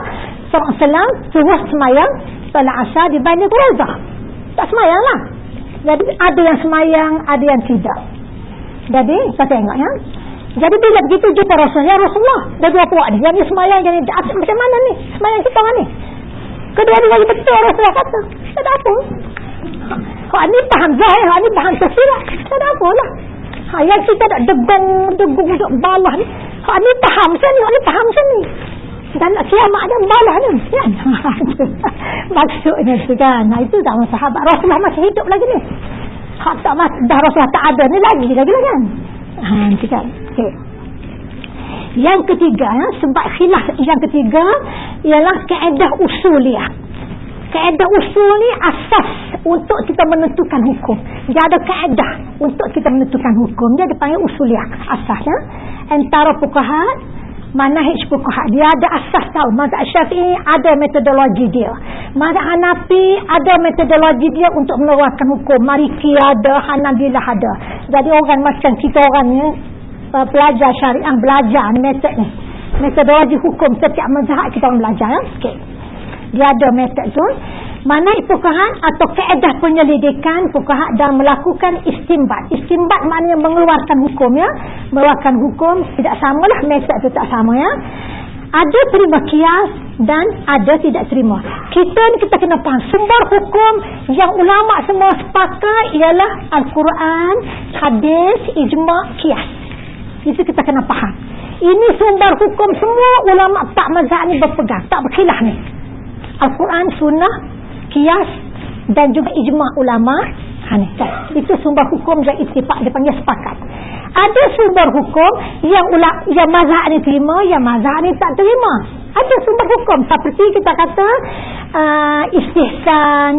SAW suruh semayang solat asar di Bani Quraizah. Tak semayang lah. Jadi ada yang semayang, ada yang tidak. Jadi kita tengok ya. Jadi bila begitu jumpa Rasulullah, dah dua puak ni, yang ni semayang, yang ni macam mana ni semayang kita orang ni. Kedua-dua lagi betul Rasulullah kata, tak ada apa. Hak ni faham zahir, hak ni faham tersirat, tak ada apa lah. Yang kita tak degung balah ni, hak ni faham sini, hak ni faham sini. Dan kiamat ada balah ni kan? Maksudnya tu kan. Itu tak sahabat Rasulullah masih hidup lagi ni. Hak tak dah Rasulullah tak ada ni lagi kan. Nanti kan. Okay. Yang ketiga ya, sebab khilaf yang ketiga ialah kaedah usuliyah. Kaedah usul ni asas untuk kita menentukan hukum. Dia ada kaedah untuk kita menentukan hukum. Dia dipanggil usuliyah, asasnya. Antara fuqaha, manahij fuqaha, dia ada asas tahu. Mazhab Syafi'i ada metodologi dia. Mazhab Hanafi ada metodologi dia untuk mengeluarkan hukum. Maliki ada, Hanabilah ada. Jadi orang macam kita orang ni pelajar syariah belajar metod ni. Metodologi hukum setiap mazhab kita orang belajar sikit. Dia ada metod tu. Mana fuqaha atau kaedah penyelidikan fuqaha dan melakukan istinbat. Istinbat maknanya mengeluarkan hukum ya. Mengeluarkan hukum tidak samalah, metod tu tak sama ya. Ada terima qiyas dan ada tidak terima. Kita ni kita kena faham sumber hukum yang ulama semua sepakat ialah Al-Quran, hadis, ijma', qiyas. Itu kita kena faham. Ini sumber hukum semua ulama tak mazhab ni berpegang, tak berkhilaf ni. Al-Quran, sunnah, qiyas dan juga ijma' ulama. Itu sumber hukum yang ittifaq, dia panggil sepakat. Ada sumber hukum yang mazhab ni terima, yang mazhab ni tak terima. Ada sumber hukum seperti kita kata istihsan,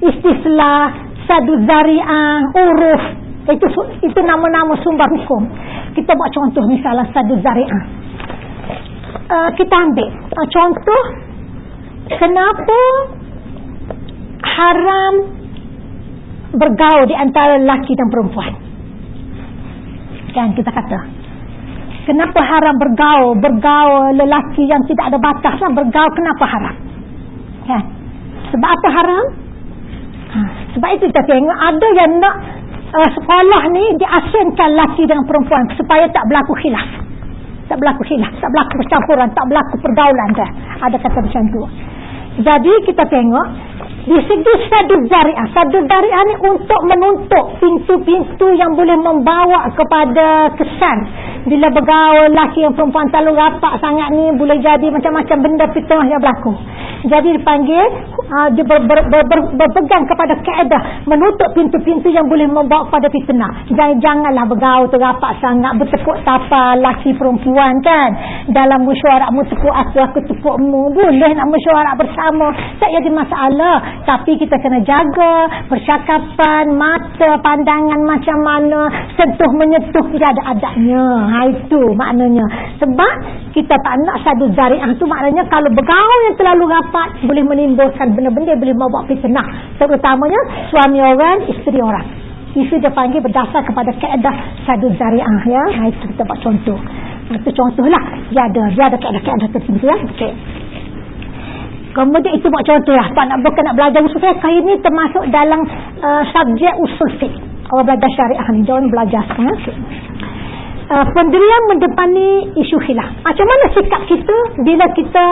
istislah, sadu zari'ah, uruf. Itu nama-nama sumber hukum. Kita buat contoh misalnya sadu zari'ah. Kita ambil contoh, kenapa haram bergaul di antara lelaki dan perempuan. Kan kita kata, kenapa haram bergaul lelaki yang tidak ada batas lah, bergaul kenapa haram? Kan? Sebab apa haram? Sebab itu kita tengok ada yang nak sekolah ni diasingkan lelaki dengan perempuan supaya tak berlaku khilaf. Tak berlaku percampuran, tak berlaku pergaulan dah. Ada kata macam tu. Jadi kita tengok di segi sadu zari'ah ni untuk menutup pintu-pintu yang boleh membawa kepada kesan bila bergaul lelaki yang perempuan terlalu rapat sangat ni boleh jadi macam-macam benda fitnah yang berlaku. Jadi dipanggil dia berpegang kepada kaedah menutup pintu-pintu yang boleh membawa kepada fitnah. Janganlah bergaul terapat sangat, bertepuk tapa lelaki perempuan kan. Dalam mesyuarat mu tepuk aku tepukmu, boleh nak mesyuarat bersama, tak jadi masalah. Tapi kita kena jaga percakapan, mata, pandangan macam mana, sentuh menyentuh tidak ada adabnya. Itu maknanya. Sebab kita tak nak sadu zari'ah tu maknanya kalau bergaul yang terlalu rapat boleh menimbulkan benda-benda boleh membawa fitnah, terutamanya suami orang, isteri orang. Itu dia panggil berdasar kepada kaedah sadu zari'ah ya. Itu kita buat contoh. Itu contohlah. Dia ada kaedah-kaedah tertentu ya. Okey. Kemudian itu buat contoh lah. Bukan nak belajar usul fiqh ini termasuk dalam subjek usul fiqh. Orang belajar syariah ni, jangan belajar sekarang. Pendirian mendepani isu khilaf. Macam mana sikap kita bila kita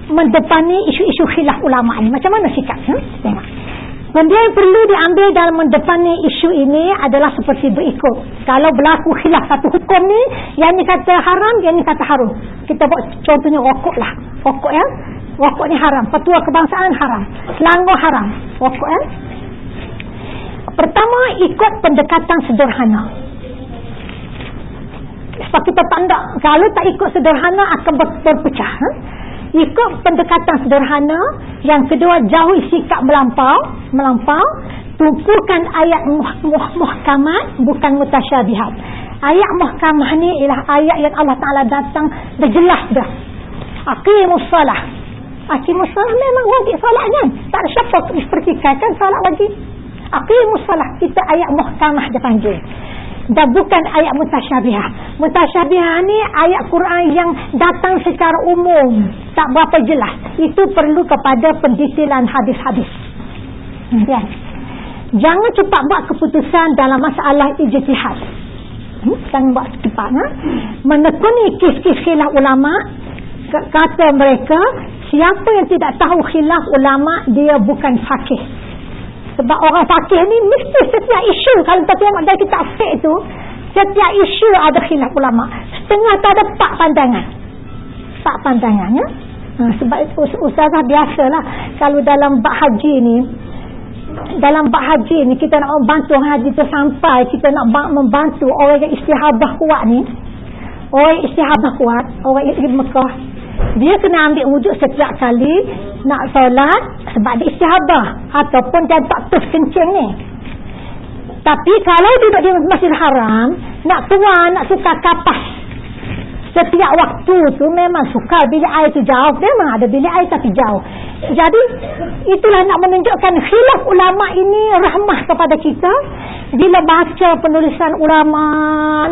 mendepani isu-isu khilaf ulama ni? Macam mana sikap? Tengok. Pendirian yang perlu diambil dalam mendepani isu ini adalah seperti berikut. Kalau berlaku khilaf satu hukum ni, yang ni kata haram, yang ni kata haram. Kita buat contohnya rokok lah. Rokok ya. Rokok ni haram. Petua kebangsaan haram. Selangor haram. Rokok ya. Pertama, ikut pendekatan sederhana. Sebab kita tanda, kalau tak ikut sederhana akan berpecah. Ikut pendekatan sederhana. Yang kedua, jauhi sikap melampau. Tumpukan ayat muhkamat, bukan mutasyabihat. Ayat muhkamah ni ialah ayat yang Allah Ta'ala datang dah jelas dah. Aqimus salah. Aqimus salah memang wajib salat kan. Tak ada siapa pertikaikan salat wajib. Aqimus salah. Kita ayat muhkamah dia panggil. Dan bukan ayat mutasyabihah. Mutasyabihah ni ayat Quran yang datang secara umum, tak berapa jelas. Itu perlu kepada pendetailan hadis-hadis. Ya. Jangan cepat buat keputusan dalam masalah ijtihad. Jangan buat cepat. Menekuni kes-kes khilaf ulama, kata mereka, siapa yang tidak tahu khilaf ulama, dia bukan faqih. Sebab orang faqih ni mesti setiap isu, kalau kita tengok dari kitab fiqh tu, setiap isu ada khilaf ulama. Setengah tak ada empat pandangan ya? Sebab itu ustazah biasalah kalau dalam bab haji ni kita nak membantu haji tu sampai kita nak membantu orang yang istihabah kuat ni. Orang yang istihabah kuat, orang yang di Mekah, dia kena ambil wuduk setiap kali nak solat sebab dia istihabah ataupun dia tak terus kencing ni. Tapi kalau duduk di Masjidil Haram, nak keluar, nak tukar kapas setiap waktu tu memang sukar bilik air tu jauh. Memang ada bilik air tapi jauh. Jadi itulah nak menunjukkan khilaf ulama ini rahmah kepada kita. Bila baca penulisan ulama,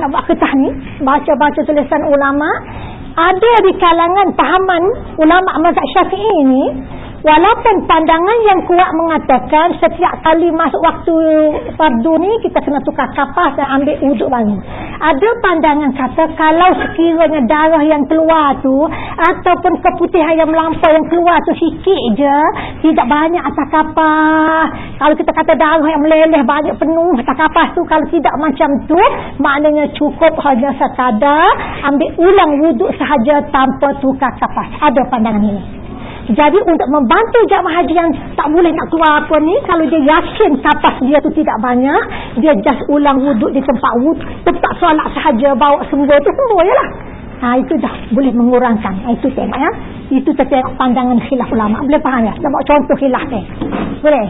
nak buat ketah ni, baca tulisan ulama, ada di kalangan pahaman ulama mazhab Syafi'i ini, walaupun pandangan yang kuat mengatakan setiap kali masuk waktu fardu ni kita kena tukar kapas dan ambil wuduk baru. Ada pandangan kata kalau sekiranya darah yang keluar tu ataupun keputihan yang melampau yang keluar tu sikit je, tidak banyak atas kapas. Kalau kita kata darah yang meleleh banyak penuh atas kapas tu, kalau tidak macam tu, maknanya cukup hanya sekadar ambil ulang wuduk sahaja tanpa tukar kapas. Ada pandangan ini. Jadi untuk membantu jamaah haji yang tak boleh nak keluar apa ni, kalau dia yakin kapas dia tu tidak banyak, dia just ulang wuduk di tempat solat sahaja, bawa semua tu semua je lah. Itu dah boleh mengurangkan. Itu tengok ya. Itu tengok pandangan khilaf ulama. Boleh faham ya? Kita buat contoh khilaf ni. Boleh?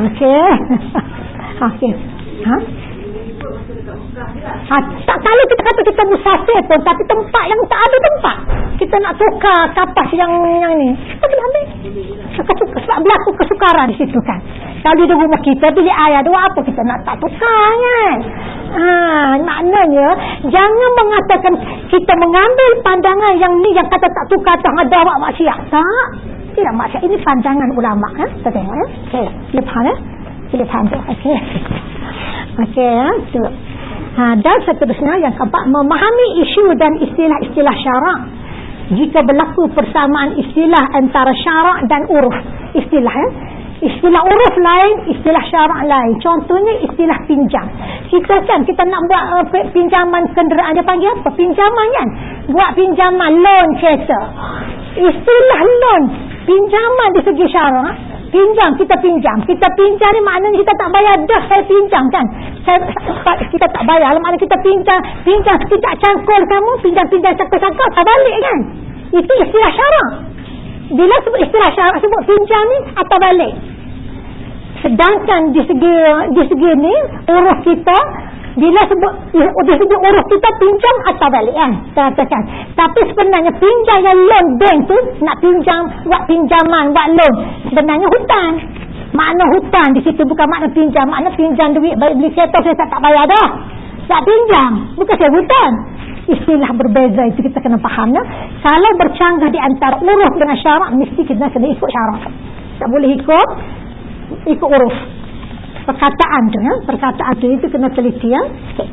Okey. Okey. Tak kalau kita kata kita musafir pun, tapi tempat yang tak ada tempat, kita nak tukar kapas yang ni, kita boleh ambil. Sebab berlaku kesukaran di situ kan. Kalau di rumah kita bilik air ada apa, kita nak tak tukar kan. Maknanya jangan mengatakan kita mengambil pandangan yang ni yang kata tak tukar, tak ada awak maksiat. Tak, tidak maksiat. Ini pandangan ulama kan. Kita tengok ya. Okey, lepas ya. Lepas tu. Okey. Okey ya, tu. Dan seterusnya yang keempat, memahami isu dan istilah-istilah syarak. Jika berlaku persamaan istilah antara syarak dan uruf. Istilah ya. Istilah uruf lain, istilah syarak lain. Contohnya istilah pinjam. Kita nak buat pinjaman kenderaan, dia panggil apa? Pinjaman kan? Buat pinjaman loan kereta. Istilah loan, pinjaman di segi syarak. Kita pinjam ni maknanya kita tak bayar dah, saya pinjam kan. Kita tak bayar, maknanya kita pinjam sekejap cangkul kamu, pinjam cangkul tak balik kan. Itu istilah syarak. Bila sebut istilah syarak, sebut pinjam ni atau balik. Sedangkan di segi ni uruf kita, bila sebut di segi uruf kita pinjam atau balik kan, katakan. Tapi sebenarnya pinjam yang loan bank tu, nak pinjam, buat pinjaman, buat loan, sebenarnya hutang. Makna hutang di situ bukan makna pinjam. Makna pinjam duit beli kereta saya tak bayar dah, tak pinjam, bukan saya hutang. Istilah berbeza itu kita kena fahamnya. Kalau bercanggah di antara uruf dengan syarak, mesti kita kena ikut syarak, tak boleh ikut uruf. Perkataan tu ya, perkataan tu itu kena teliti ya. Okay.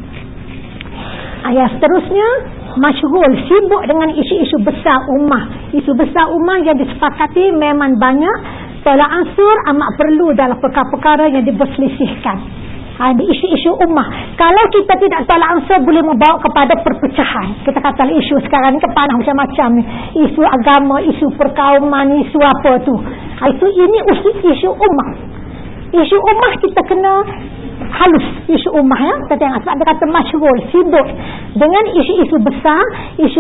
Ayat seterusnya, masyghul, sibuk dengan isu-isu besar ummah. Isu besar ummah yang disepakati memang banyak, tolak ansur amat perlu dalam perkara-perkara yang diperselisihkan. Di isu-isu ummah. Kalau kita tidak tolak ansur, boleh membawa kepada perpecahan. Kita kata isu sekarang ni kepanah macam-macam ni. Isu agama, isu perkauman, isu apa tu. Ini isu ummah. Isu ummah kita kena halus. Isu ummah ya. Kita tengok sebab dia kata masyghul, sibuk dengan isu-isu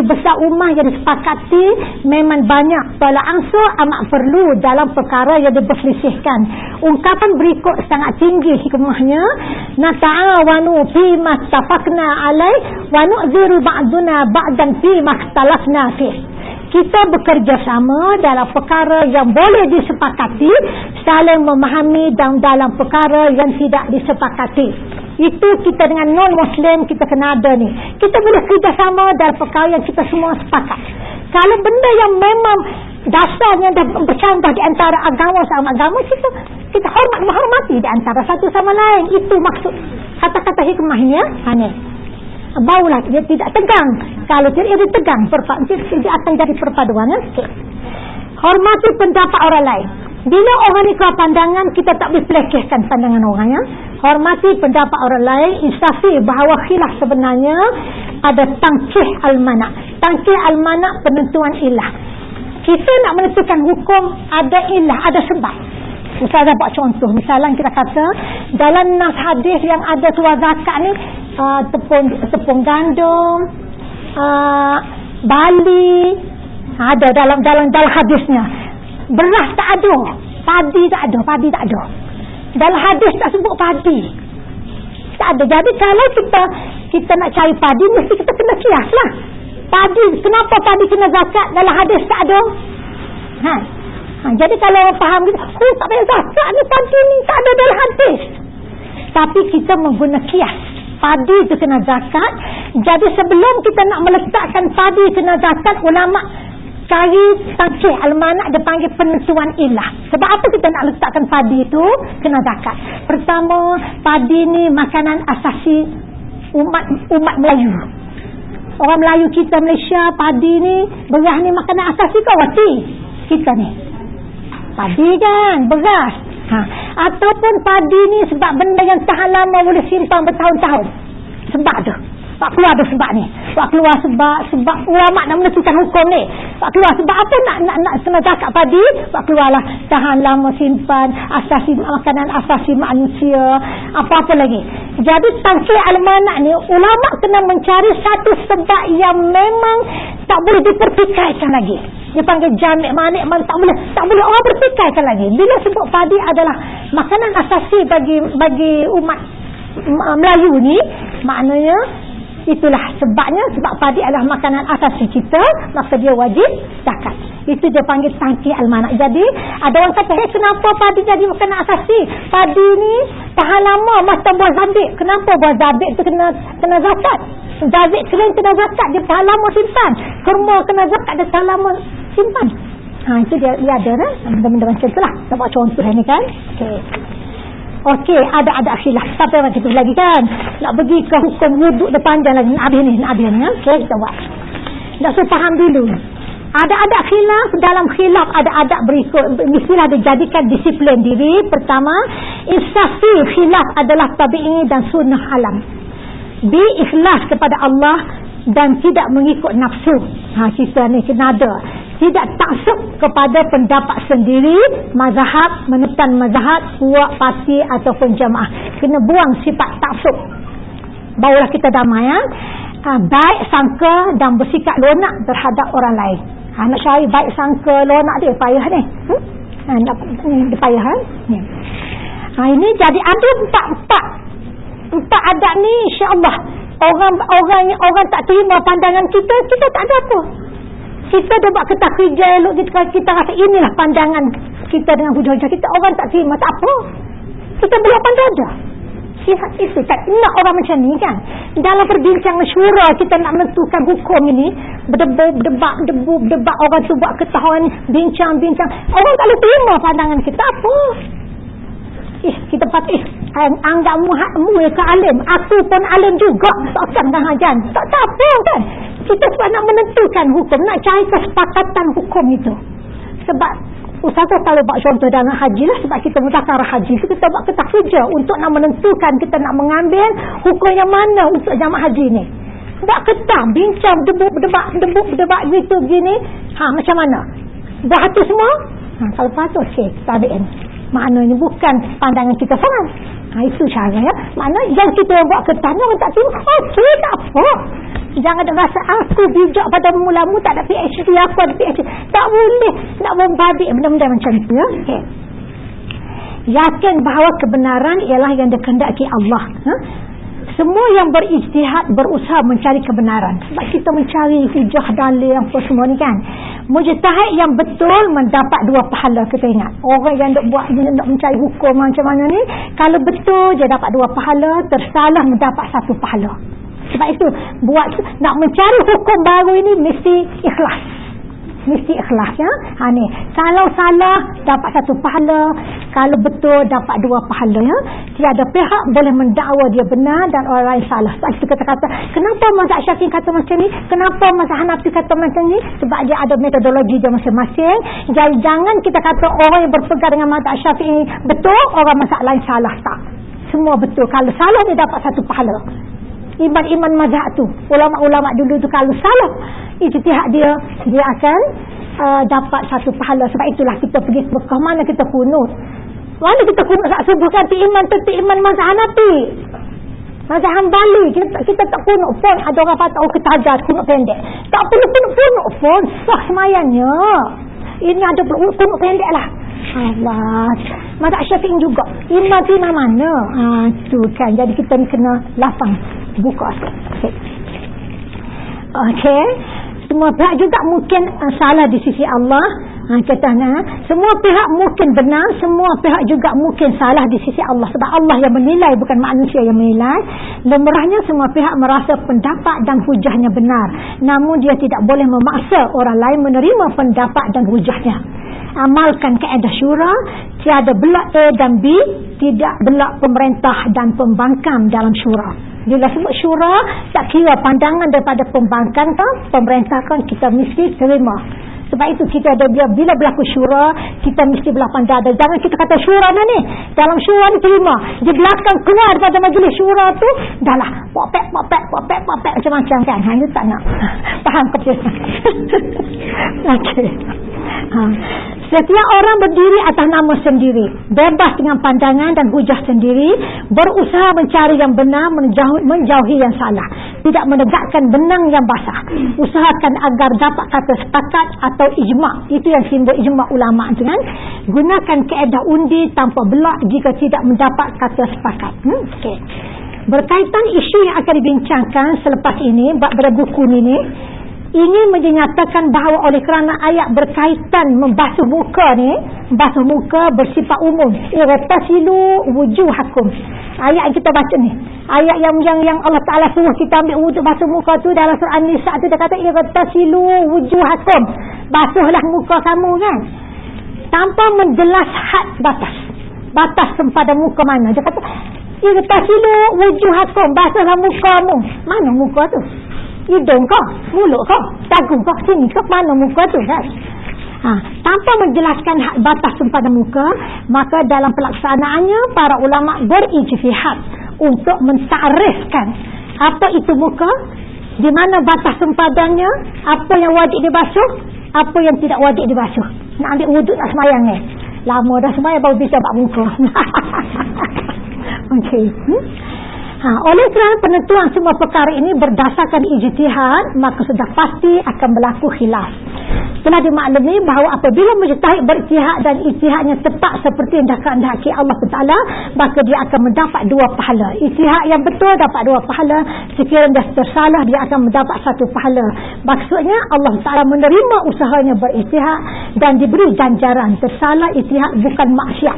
besar ummah yang disepakati memang banyak, tolak ansur amat perlu dalam perkara yang diperselisihkan. Ungkapan berikut sangat tinggi hikmahnya. Nata'awanu fima tafaqna alai wa nu'ziru ba'duna ba'dan fima ikhtalafna fih. Kita bekerjasama dalam perkara yang boleh disepakati, saling memahami dan dalam perkara yang tidak disepakati. Itu kita dengan non-Muslim kita kena ada ni. Kita boleh kerjasama dalam perkara yang kita semua sepakat. Kalau benda yang memang dasarnya dah bercanggah di antara agama sama agama, kita menghormati di antara satu sama lain. Itu maksud kata-kata hikmahnya. Barulah dia tidak tegang. Kalau dia tegang, dia akan jadi perpaduan. Okay. Hormati pendapat orang lain. Bila orang ni keluar pandangan, kita tak boleh pelekehkan pandangan orang ya. Hormati pendapat orang lain. Insafi bahawa khilaf sebenarnya ada tangkih al-mana'. Tangkih al-mana' penentuan ilah. Kita nak menentukan hukum, ada ilah, ada sebab. Ustazah buat contoh. Misalnya kita kata dalam nas hadis yang ada suara zakat ni, tepung gandum, bali, ada dalam hadisnya. Beras tak ada, padi tak ada. Dalam hadis tak sebut padi, tak ada. Jadi kalau kita nak cari padi, mesti kita kena kias lah. Padi, kenapa padi kena zakat? Dalam hadis tak ada. Jadi kalau orang faham gitu, tak payah zakat ni, padi ni tak ada dalam hadis. Tapi kita menggunakan kias. Padi itu kena zakat. Jadi sebelum kita nak meletakkan padi kena zakat, ulama cari tangkih al-mana', dia panggil penentuan ilah. Sebab apa kita nak letakkan padi itu kena zakat? Pertama, padi ni makanan asasi umat Melayu. Orang Melayu kita Malaysia, padi ni, beras ni makanan asasi kau roti kita ni. Padi kan, beras. Ataupun padi ni sebab benda yang tahan lama, boleh simpan bertahun-tahun. Sebab tu. Pak keluar tu sebab ni. Pak keluar sebab ulama nak menentukan hukum ni. Pak keluar sebab apa nak kena zakat padi? Pak keluarlah tahan lama, simpan, asasi makanan asasi manusia, apa-apa lagi. Jadi tangkih al-mana' ni ulama kena mencari satu sebab yang memang tak boleh dipertikaikan lagi. Dia panggil jami' manik, tak boleh orang pertikaikan lagi. Bila sebut padi adalah makanan asasi bagi umat Melayu ni, maknanya itulah sebabnya, sebab padi adalah makanan asasi kita, maka dia wajib zakat. Itu dia panggil tangkih al-mana'. Jadi ada orang kata, kenapa padi jadi makanan asasi? Padi ni tahan lama, macam buah zabit. Kenapa buah zabit tu kena zakat? Zabit kering kena zakat, dia tahan lama simpan. Kurma kena zakat, dia tahan lama simpan. Itu dia ada dah. Benda-benda macam tu lah. Kita buat contoh ni kan. Okey, ada khilaf. Sampai macam tu lagi kan. Nak pergi ke hukum wuduk dia panjang lagi. Nak habis ni. Okey, kita buat. Nak suruh faham dulu. Ada khilaf. Dalam khilaf ada adab berikut. Mestilah dijadikan disiplin diri. Pertama, insafi khilaf adalah tabi'i dan sunnah alam. Ikhlas kepada Allah dan tidak mengikut nafsu. Kita ni kena ada. Tidak taksub kepada pendapat sendiri, mazhab, menutan mazhab, puak, parti ataupun jamaah. Kena buang sifat taksub. Barulah kita damai. Baik sangka dan bersikap lunak terhadap orang lain. Nak cari baik sangka lunak dia payah ni. Dia payah ni. Ini jadi ada empat adab ni, insya-Allah. Orang tak terima pandangan kita tak ada apa. Kita dah buat ketak kerja elok, kita rasa inilah pandangan kita dengan hujah-hujah kita. Orang tak terima, tak apa. Kita boleh pandang dah. Sihat itu tak nak orang macam ni kan. Dalam perbincangan syura kita nak menentukan hukum ini, berdebat orang tu buat ketahuan, bincang. Orang tak boleh terima pandangan kita, apa? Kita patut anggap mu ke alim, aku pun alim juga, takkan dah hajan, tak apa kan. Kita sebab nak menentukan hukum, nak cari kesepakatan hukum itu. Sebab Ustazah selalu buat contoh dalam haji lah, sebab kita mudzakarah haji, kita buat ketak kerja untuk nak menentukan kita nak mengambil hukum yang mana untuk jamaah haji ni. Buat ketak, bincang, berdebat gitu gini, macam mana buat hati semua. Kalau patut kita ambil. Maknanya bukan pandangan kita faham. Itu cara ya. Maknanya yang kita buat ketanya orang tak terima. Okey, tak apa. Jangan ada rasa aku bijak pada mulamu, tak ada PhD, aku ada PhD. Tak boleh nak membabit benda-benda macam tu ya. Okay. Yakin bahawa kebenaran ialah yang dikehendaki Allah. Semua yang berijtihad berusaha mencari kebenaran. Sebab kita mencari hujah dalil apa semua ni kan. Mujtahid yang betul mendapat 2 pahala, kita ingat. Orang yang nak mencari hukum macam mana ni, kalau betul dia dapat 2 pahala, tersalah mendapat 1 pahala. Sebab itu nak mencari hukum baru ini mesti ikhlas. Mesti ikhlas ya. Ni kalau salah dapat 1 pahala, kalau betul dapat 2 pahala ya. Tiada pihak boleh mendakwa dia benar dan orang lain salah. Sebab itu kita kata, kenapa mazhab Syafi'i kata macam ni, kenapa mazhab Hanafi kata macam ni? Sebab dia ada metodologi dia masing-masing. Jadi jangan kita kata orang yang berpegang dengan mazhab Syafi'i betul, orang mazhab lain salah. Tak, semua betul. Kalau salah dia dapat 1 pahala. Iman mazhab tu, ulama-ulama dulu tu kalau salah ijtihad dia akan dapat 1 pahala. Sebab itulah kita pergi Mekah, mana kita kunut. Mana kita kunut saat subuh kan, iman mazhab Hanafi, mazhab Hanbali. Kita tak kunut pun. Ada orang kata ketajar kunut pendek. Tak perlu kunut pun, sah semayanya. Ini ada kunut pendek lah. Allah, mazhab Syafi'i juga. Iman tu mana? Tu kan. Jadi kita ni kena lapang buka. Okey. Semua pihak juga mungkin salah di sisi Allah. Katanya semua pihak mungkin benar, semua pihak juga mungkin salah di sisi Allah, sebab Allah yang menilai, bukan manusia yang menilai. Lemurahnya semua pihak merasa pendapat dan hujahnya benar, namun dia tidak boleh memaksa orang lain menerima pendapat dan hujahnya. Amalkan kaedah syura, tiada belak A dan B, tidak belak pemerintah dan pembangkang dalam syura. Bila sebut syura, tak kira pandangan daripada pembangkang kan, pemerintah kan, kita mesti terima. Sebab itu kita ada bila berlaku syura, kita mesti belah pandai. Jangan kita kata syura ni, dalam syura ni terima, di belakang keluar daripada majlis syura tu, dah lah popek macam-macam kan. Itu tak nak. Faham ke? Okey. Setiap orang berdiri atas nama sendiri, bebas dengan pandangan dan hujah sendiri, berusaha mencari yang benar, menjauhi yang salah, tidak menegakkan benang yang basah. Usahakan agar dapat kata sepakat atau ijma'. Itu yang simbol ijma' ulama' itu kan. Gunakan kaedah undi tanpa belak jika tidak mendapat kata sepakat. Okay. Berkaitan isu yang akan dibincangkan selepas ini, pada buku ini, ingin menyatakan bahawa oleh kerana ayat berkaitan membasuh muka ni, basuh muka bersifat umum, irtasilu wujuhakum. Ayat yang kita baca ni, ayat yang Allah Ta'ala suruh kita ambil wuduk basuh muka tu, dalam surah Anisah tu dia kata irtasilu wujuhakum, basuhlah muka kamu kan, tanpa menjelas had batas sempadan muka mana. Dia kata irtasilu wujuhakum, basuhlah mukamu. Mana muka tu? Hidung kau, mulut kau, dagu kau, sini kau, mana muka tu kan? Tanpa menjelaskan batas sempadan muka, maka dalam pelaksanaannya para ulama berijtihad untuk mentarifkan apa itu muka, di mana batas sempadannya, apa yang wajib dibasuh, apa yang tidak wajib dibasuh. Nak ambil wuduk tak semayang ni, lama dah semayang baru bisa bak muka. Okey. Oleh kerana penentuan semua perkara ini berdasarkan ijtihad, maka sudah pasti akan berlaku khilaf. Telah dimaklumi bahawa apabila mujtahid berijtihad dan ijtihadnya tepat seperti yang dikehendaki Allah Taala, maka dia akan mendapat 2 pahala. Ijtihad yang betul dapat 2 pahala, sekiranya dia tersalah dia akan mendapat 1 pahala. Maksudnya Allah Taala menerima usahanya berijtihad dan diberi ganjaran. Tersalah ijtihad bukan maksiat.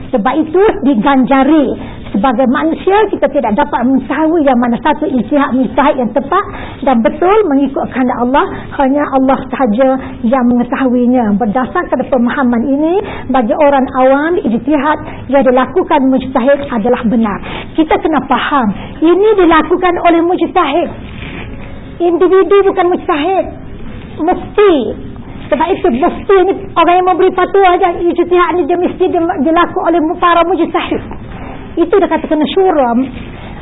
Sebab itu diganjari. Sebagai manusia kita tidak dapat mengetahui yang mana satu ijtihad mujtahid yang tepat dan betul mengikut kehendak Allah. Hanya Allah sahaja yang mengetahuinya. Berdasarkan pemahaman ini, bagi orang awam, ijtihad yang dilakukan mujtahid adalah benar. Kita kena faham, ini dilakukan oleh mujtahid, individu bukan mujtahid. Mesti. Sebab itu mesti ni orang yang memberi fatwa aja, ijtihad ni dia mesti dilakukan oleh para mujtahid. Itu dia kata kena syura.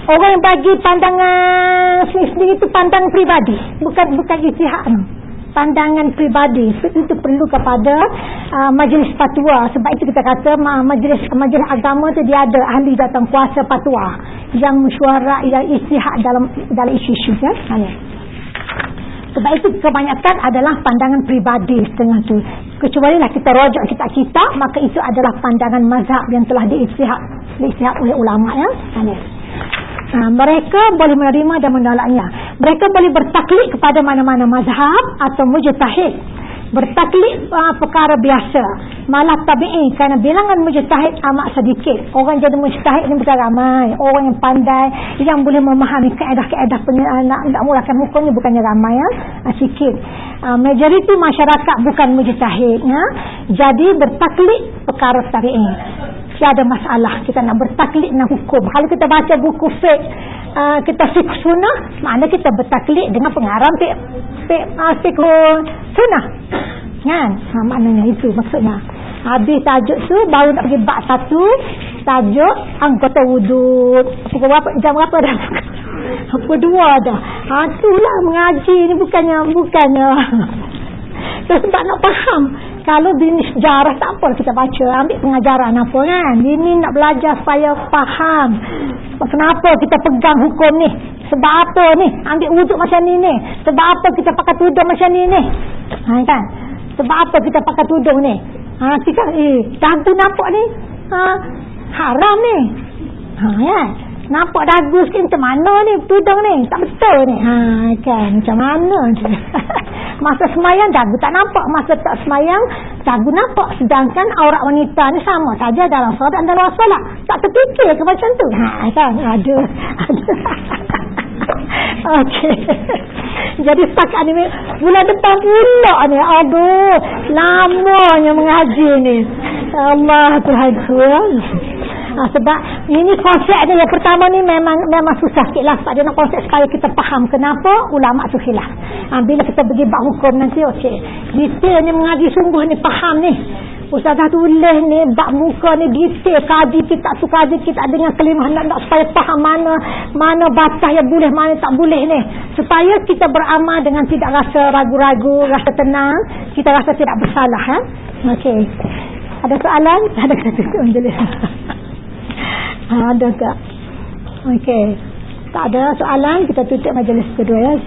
Orang yang bagi pandangan sendiri itu pandangan pribadi, bukan ijtihad. Pandangan pribadi itu perlu kepada majlis fatwa. Sebab itu kita kata majlis agama tu dia ada ahli datang kuasa fatwa yang mesyuarat, yang ijtihad dalam isu-isu kan. Sebab itu kebanyakan adalah pandangan pribadi setengah tu. Kecuali lah kita rujuk kitab-kitab, maka itu adalah pandangan mazhab yang telah diijtihad oleh ulama ya. Mereka boleh menerima dan menolaknya. Mereka boleh bertaklid kepada mana-mana mazhab atau mujtahid. Bertaklid perkara biasa, malah tabi'i, kerana bilangan mujtahid amat sedikit. Orang jadi mujtahid ni bukan ramai. Orang yang pandai, yang boleh memahami kaedah-kaedah nak mulakan hukumnya bukannya ramai ya, sikit. Majoriti masyarakat bukan mujtahid ya. Jadi bertaklid perkara tabi'i, tiada masalah. Kita nak bertaklid dengan hukum. Kalau kita baca buku fiqh, kita fiqh sunnah, makna kita bertaklid dengan pengarang fiqh sunnah kan. Maknanya itu maksudnya. Habis tajuk tu baru nak pergi bab 1, tajuk anggota wuduk. Pukul berapa, jam berapa dah? Pukul 2 dah. Itulah mengaji ni bukannya sebab nak faham. Kalau bini sejarah tak apa kita baca, ambil pengajaran apa kan. Bini nak belajar supaya faham kenapa kita pegang hukum ni, sebab apa ni ambil wuduk macam ni, sebab apa kita pakai tudung macam ni kan, sebab apa kita pakai tudung ni, kita dagu nampak ni haram ni ya. Nampak dagu sikit macam mana ni tudung ni, tak betul ni kan, macam mana Masa semayang dagu tak nampak, masa tak semayang dagu nampak. Sedangkan aurat wanita ni sama saja dalam solat dan dalam solat. Tak terfikir ke macam tu? Kan ada. Okey. Jadi setakat ni bulan depan pula ni, aduh, lamanya mengaji ni. Allah Tuhanku. Sebab ini konsep ni yang pertama ni memang susah sikit lah. Sebab dia nak konsep supaya kita faham kenapa ulama tu khilaf. Bila kita pergi bab hukum nanti, okey, detail ni mengaji sungguh ni, faham ni. Ustazah tulis ni bab muka ni detail, kaji kitab tu, kaji kitab dengan kelimah nak supaya faham mana batas yang boleh, mana tak boleh ni, supaya kita beramal dengan tidak rasa ragu-ragu, rasa tenang, kita rasa tidak bersalah. Okey, ada soalan? Ada kata tutup majlis. Ada tak? Okey, tak ada soalan, kita tutup majlis kedua ya.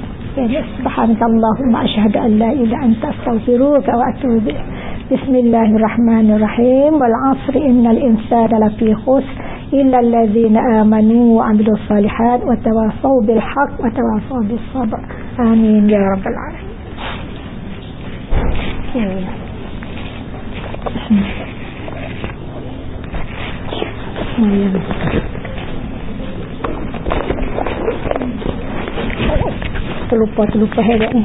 Subhanakallahumma asyhadu an la ilaha illa anta astaghfiruka wa atubu ilaik. Bismillahirrahmanirrahim. Wal 'asri innal insana lafi khusr illa alladhina amanu wa 'amilus solihat wa tawassaw bil haqq wa tawassaw bis sabr. Amin ya rabbal alamin. Terlupa hebat ni.